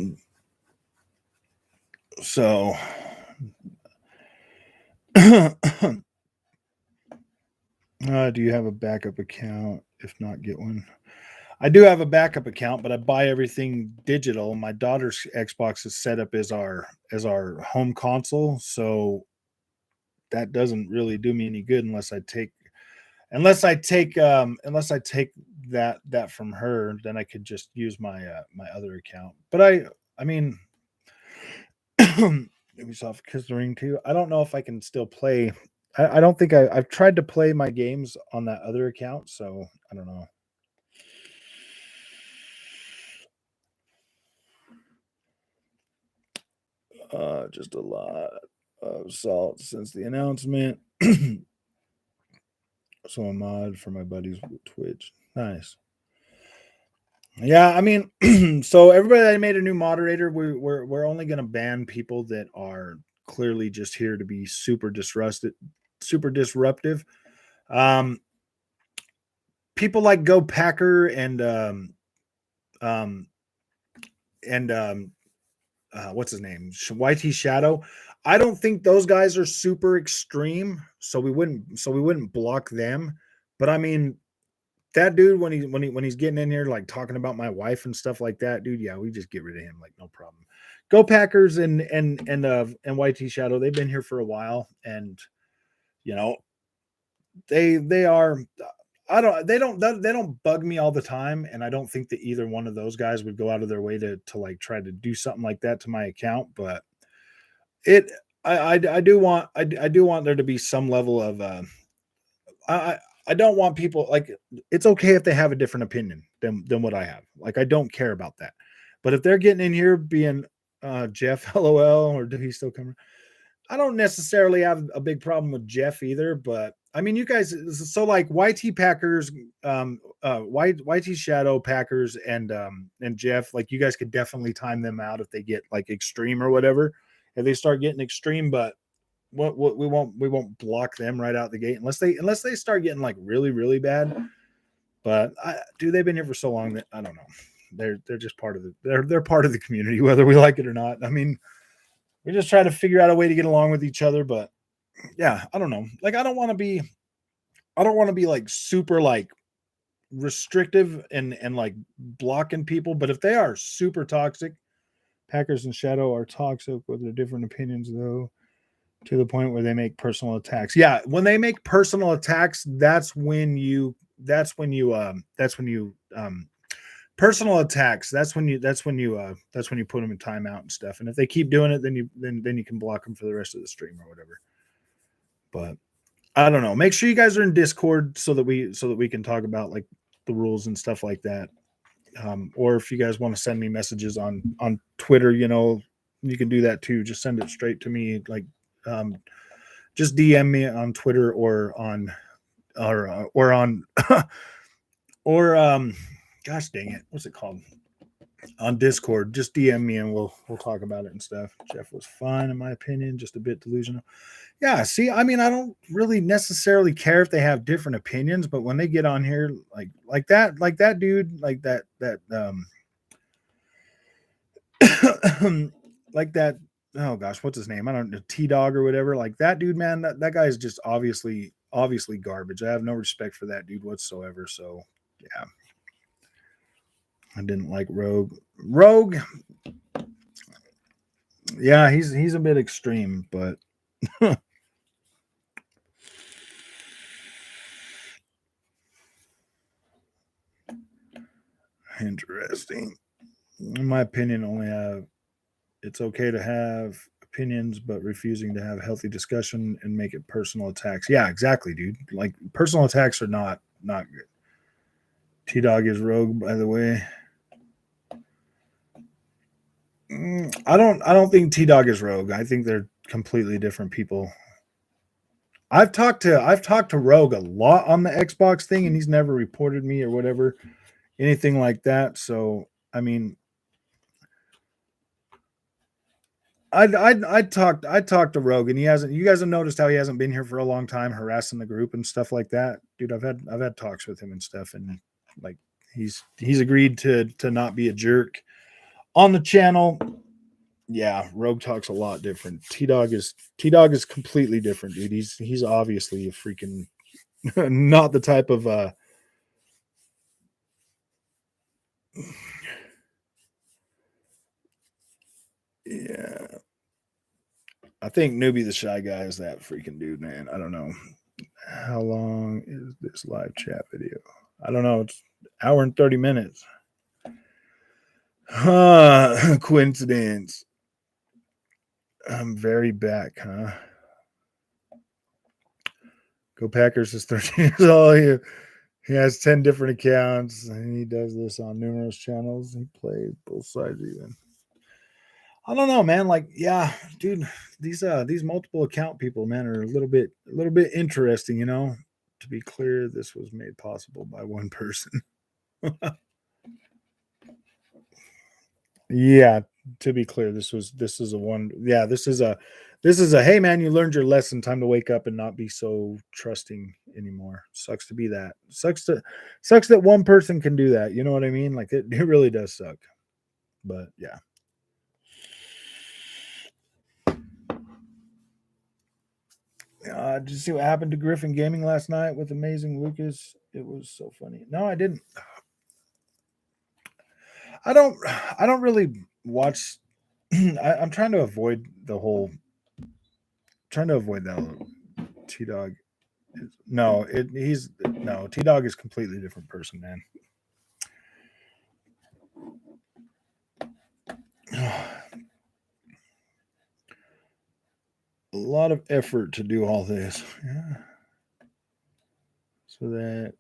So do you have a backup account? If not, get one. I do have a backup account, but I buy everything digital. My daughter's Xbox is set up as our home console, so that doesn't really do me any good unless I take that from her. Then I could just use my other account. But I mean, Ubisoft Kiss the Ring 2. I don't know if I can still play. I don't think I've tried to play my games on that other account, so I don't know. Just a lot of salt since the announcement. So a mod for my buddies with Twitch. Nice. Yeah, I mean, so everybody that made a new moderator, we're only going to ban people that are clearly just here to be super disruptive. Um, people like Go Packer um, and what's his name, YT Shadow. I don't think those guys are super extreme, so we wouldn't block them. But I mean, that dude when he's getting in here like talking about my wife and stuff like that, dude, yeah, we just get rid of him like no problem. Go Packers and YT Shadow, they've been here for a while, and you know they are. They don't bug me all the time, and I don't think that either one of those guys would go out of their way to like try to do something like that to my account. But it I do want there to be some level of I I don't want people like, it's okay if they have a different opinion than what I have. Like I don't care about that. But if they're getting in here being Jeff LOL, or did he still come? I don't necessarily have a big problem with Jeff either, but I mean, you guys, so like YT Packers, YT Shadow Packers, and Jeff, like you guys could definitely time them out if they get like extreme or whatever. If they start getting extreme, but what we won't block them right out the gate unless they start getting like really bad. But dude, they've been here for so long that I don't know. They're just part of they're part of the community, whether we like it or not. I mean, we just try to figure out a way to get along with each other. But yeah, I don't know. Like I don't want to be like super like restrictive and like blocking people. But if they are super toxic, Packers and Shadow are toxic with their different opinions though, to the point where they make personal attacks. Yeah, when they make personal attacks, personal attacks. That's when you put them in timeout and stuff. And if they keep doing it, then you can block them for the rest of the stream or whatever. But I don't know. Make sure you guys are in Discord so that we can talk about like the rules and stuff like that. Or if you guys want to send me messages on Twitter, you can do that too. Just send it straight to me. Like, just DM me on Twitter or on gosh dang it, what's it called? On Discord. Just DM me and we'll talk about it and stuff. Jeff was fine in my opinion, just a bit delusional. Yeah, see, I mean, I don't really necessarily care if they have different opinions, but when they get on here like that dude, like that like that, oh gosh, what's his name? I don't know, T-Dog or whatever. Like that dude, man, that guy is just obviously garbage. I have no respect for that dude whatsoever. So yeah. I didn't like Rogue. Yeah, he's a bit extreme, but interesting. In my opinion, it's okay to have opinions, but refusing to have healthy discussion and make it personal attacks. Yeah, exactly, dude. Like personal attacks are not good. T-Dog is Rogue, by the way. I don't think T-Dog is Rogue. I think they're completely different people. I've talked to Rogue a lot on the Xbox thing, and he's never reported me or whatever, anything like that. So I mean, I talked to Rogue, and he hasn't. You guys have noticed how he hasn't been here for a long time, harassing the group and stuff like that, dude. I've had talks with him and stuff, and like he's agreed to not be a jerk on the channel. Yeah, Rogue talks a lot different. T-Dog is completely different, dude. He's obviously a freaking not the type of Yeah. I think Newbie the Shy Guy is that freaking dude, man. I don't know. How long is this live chat video? I don't know. It's hour and 30 minutes. Coincidence. I'm very back, huh? Go Packers is 13 years old. He has 10 different accounts and he does this on numerous channels. He plays both sides even. I don't know, man. Like, yeah, dude, these multiple account people, man, are a little bit interesting, you know. To be clear, this was made possible by one person. Yeah, to be clear, this is a one. Yeah, this is a hey man, you learned your lesson. Time to wake up and not be so trusting anymore. Sucks to be that. Sucks that one person can do that. You know what I mean? Like it really does suck. But yeah. Did you see what happened to Griffin Gaming last night with Amazing Lucas? It was so funny. No, I didn't. I don't really watch. I'm trying to avoid the whole. Trying to avoid that. T Dog. No, T Dog is a completely different person, man. A lot of effort to do all this. Yeah. So that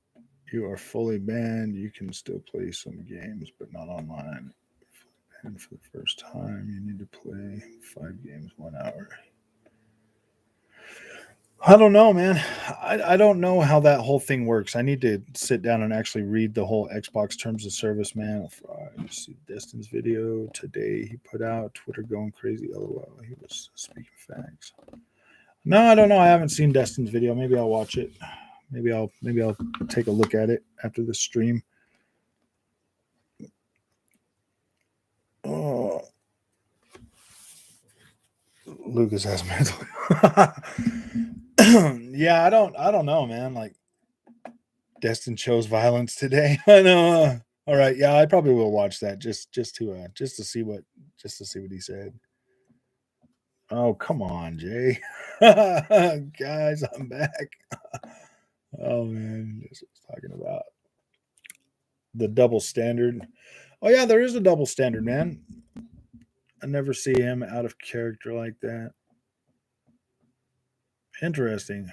you are fully banned, you can still play some games, but not online. And for the first time, you need to play 5 games 1 hour. I don't know, man. I don't know how that whole thing works. I need to sit down and actually read the whole Xbox terms of service, man. I see Destin's video today. He put out Twitter going crazy. LOL. He was speaking facts. No, I don't know. I haven't seen Destin's video. Maybe I'll watch it. Maybe I'll take a look at it after the stream. Oh, Lucas has mental. Yeah, I don't know, man. Like Destin chose violence today. I know. All right, yeah, I probably will watch that just to see what he said. Oh, come on, Jay. Guys, I'm back. Oh man, this is talking about the double standard. Oh yeah, there is a double standard, man. I never see him out of character like that. Interesting.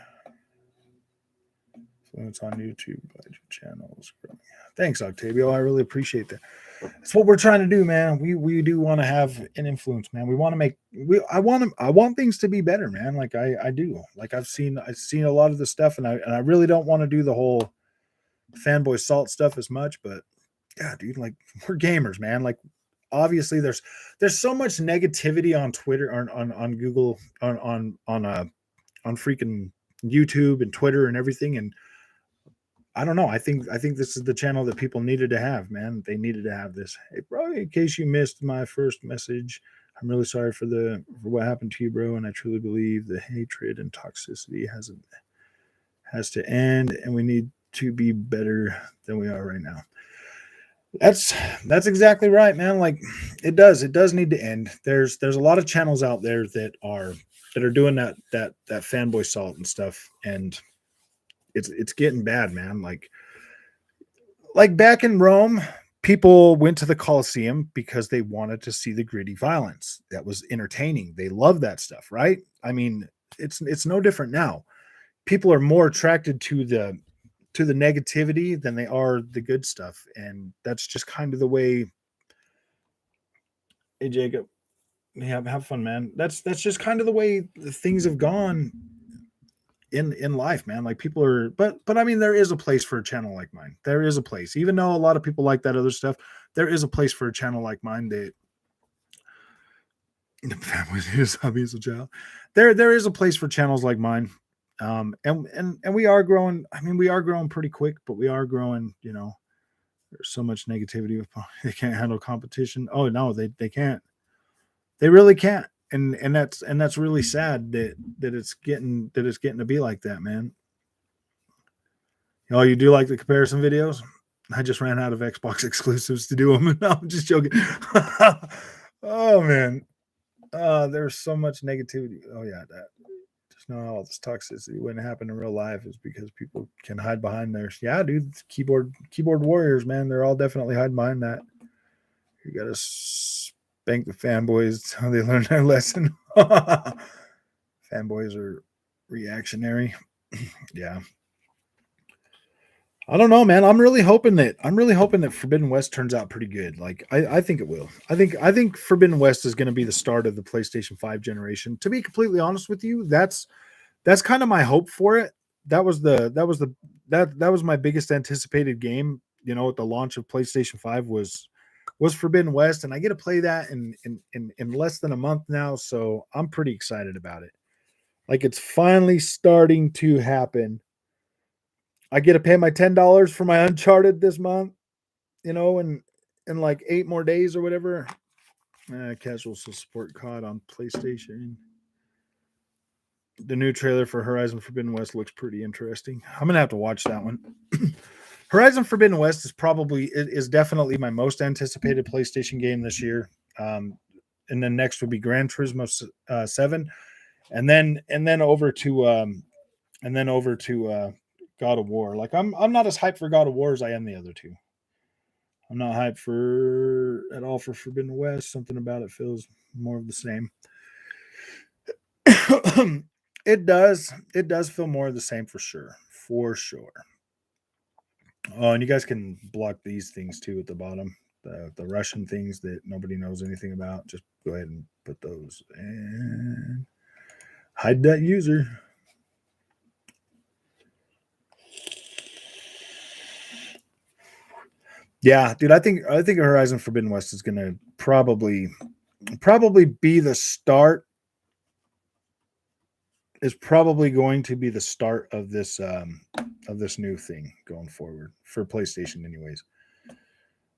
So it's on YouTube. Glad your channel is growing. Thanks, Octavio. I really appreciate that. That's what we're trying to do, man. We do want to have an influence, man. We want to make I want things to be better, man. Like I do. Like I've seen a lot of the stuff, and I really don't want to do the whole fanboy salt stuff as much, but yeah, dude, like we're gamers, man. Like obviously there's so much negativity on Twitter, on Google, on freaking YouTube and Twitter and everything. And I don't know. I think this is the channel that people needed to have, man. They needed to have this. Hey, bro, in case you missed my first message, I'm really sorry for what happened to you, bro. And I truly believe the hatred and toxicity has to end, and we need to be better than we are right now. That's exactly right, man. Like it does need to end. There's a lot of channels out there that are doing that fanboy salt and stuff, and it's getting bad, man. Like back in Rome, people went to the Colosseum because they wanted to see the gritty violence. That was entertaining. They love that stuff, right? I mean, it's no different now. People are more attracted to the negativity than they are the good stuff, and that's just kind of the way. Hey Jacob, have fun, man. That's just kind of the way things have gone in life, man. Like people are, but I mean, there is a place for a channel like mine. There is a place, even though a lot of people like that other stuff. There is a place for a channel like mine that there is a place for channels like mine. And we are growing. I mean, we are growing pretty quick, but we are growing. You know, there's so much negativity. They can't handle competition. Oh no, they can't. They really can't. And that's really sad that it's getting to be like that, man. Oh, you do like the comparison videos? I just ran out of Xbox exclusives to do them. No, I'm just joking. Oh man, there's so much negativity. Oh yeah, that just know all this toxicity wouldn't happen in real life is because people can hide behind theirs. Yeah, dude, keyboard warriors, man, they're all definitely hiding behind that. You gotta spank the fanboys how they learn their lesson. Fanboys are reactionary. Yeah. I don't know, man. I'm really hoping that Forbidden West turns out pretty good. Like I think it will. I think Forbidden West is going to be the start of the PlayStation 5 generation. To be completely honest with you, that's kind of my hope for it. That was my biggest anticipated game, at the launch of PlayStation 5 was Forbidden West, and I get to play that in less than a month now, so I'm pretty excited about it. Like it's finally starting to happen. I get to pay my $10 for my Uncharted this month, and in like 8 more days or whatever. Casual support COD on PlayStation. The new trailer for Horizon Forbidden West looks pretty interesting. I'm gonna have to watch that one. Horizon Forbidden West is definitely my most anticipated PlayStation game this year. And then next would be Gran Turismo 7, and then over to God of War. Like I'm not as hyped for God of War as I am the other two. I'm not hyped at all for Forbidden West. Something about it feels more of the same. It does feel more of the same for sure. For sure. Oh, and you guys can block these things too at the bottom. The Russian things that nobody knows anything about. Just go ahead and put those and hide that user. Yeah, dude, I think Horizon Forbidden West is gonna probably be the start. Is probably going to be the start of this new thing going forward for PlayStation, anyways.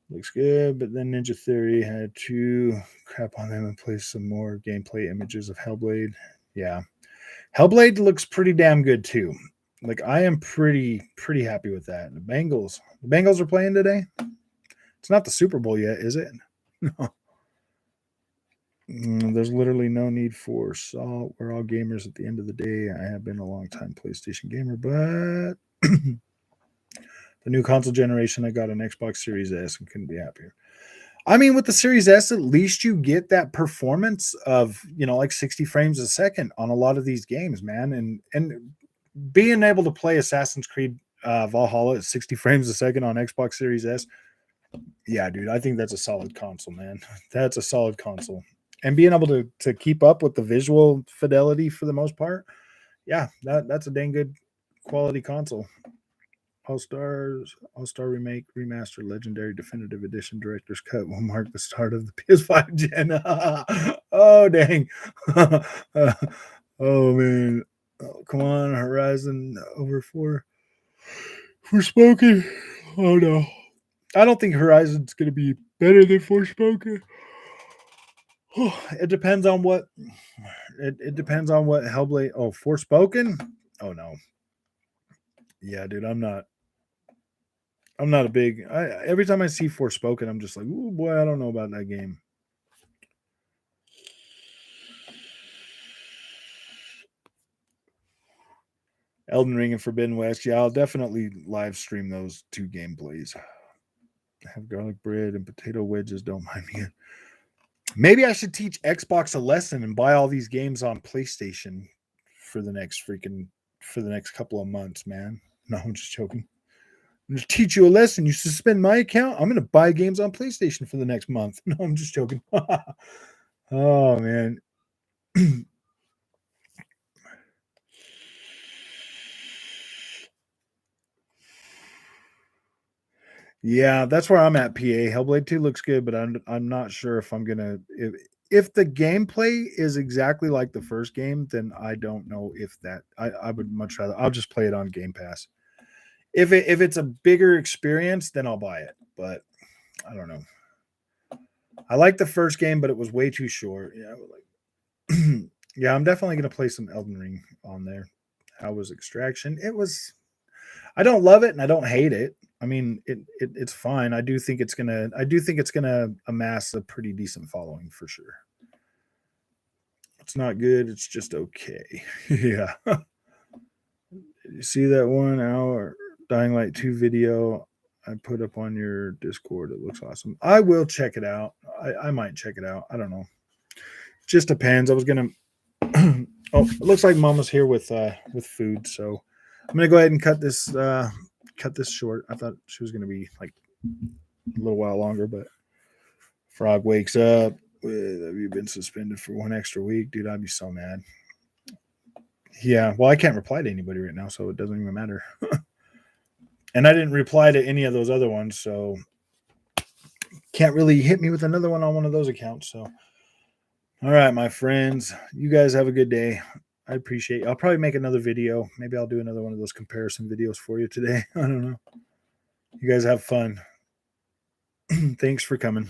Looks good, but then Ninja Theory had to crap on them and place some more gameplay images of Hellblade. Yeah, Hellblade looks pretty damn good too. Like I am pretty happy with that. The Bengals are playing today. It's not the Super Bowl yet, is it? No. There's literally no need for salt. We're all gamers at the end of the day. I have been a long time PlayStation gamer, but the new console generation, I got an Xbox Series S and couldn't be happier. I mean, with the Series S, at least you get that performance of, like 60 frames a second on a lot of these games, man. And being able to play Assassin's Creed Valhalla at 60 frames a second on Xbox Series S, yeah, dude, I think that's a solid console, man. That's a solid console. And being able to keep up with the visual fidelity for the most part, yeah, that's a dang good quality console. All-Star Remake, Remaster, Legendary Definitive Edition, Director's Cut will mark the start of the PS5 gen. Oh, dang. Oh, man. Oh, come on, Horizon over Forspoken. Oh, no. I don't think Horizon's going to be better than Forspoken. It depends on what it depends on what Hellblade. Oh, Forspoken? Oh, no. Yeah, dude, I'm not a big. Every time I see Forspoken, I'm just like, oh boy, I don't know about that game. Elden Ring and Forbidden West. Yeah, I'll definitely live stream those two gameplays. Have garlic bread and potato wedges. Don't mind me. Maybe I should teach Xbox a lesson and buy all these games on PlayStation for the next couple of months, man. No, I'm just joking. I'm going to teach you a lesson. You suspend my account. I'm going to buy games on PlayStation for the next month. No, I'm just joking. Oh, man. Yeah, that's where I'm at. PA Hellblade 2 looks good, but I'm not sure if I'm gonna if the gameplay is exactly like the first game, then I don't know if that I would much rather I'll just play it on Game Pass. If it's a bigger experience, then I'll buy it. But I don't know. I like the first game, but it was way too short. Yeah, like yeah, I'm definitely gonna play some Elden Ring on there. How was Extraction? It was I don't love it and I don't hate it. I mean, it's fine. I do think it's gonna amass a pretty decent following for sure. It's not good. It's just okay. Yeah. You see that 1 hour Dying Light 2 video I put up on your Discord? It looks awesome. I will check it out. I might check it out. I don't know. Just depends. I was gonna. Oh, it looks like Mama's here with food, so I'm gonna go ahead and cut this short. I thought she was gonna be like a little while longer, but Frog wakes up with, have you been suspended for 1 extra week? Dude, I'd be so mad. Yeah, well, I can't reply to anybody right now, so it doesn't even matter. And I didn't reply to any of those other ones, so can't really hit me with another one on one of those accounts. So, all right, my friends, you guys have a good day. I appreciate it. I'll probably make another video. Maybe I'll do another one of those comparison videos for you today. I don't know. You guys have fun. Thanks for coming.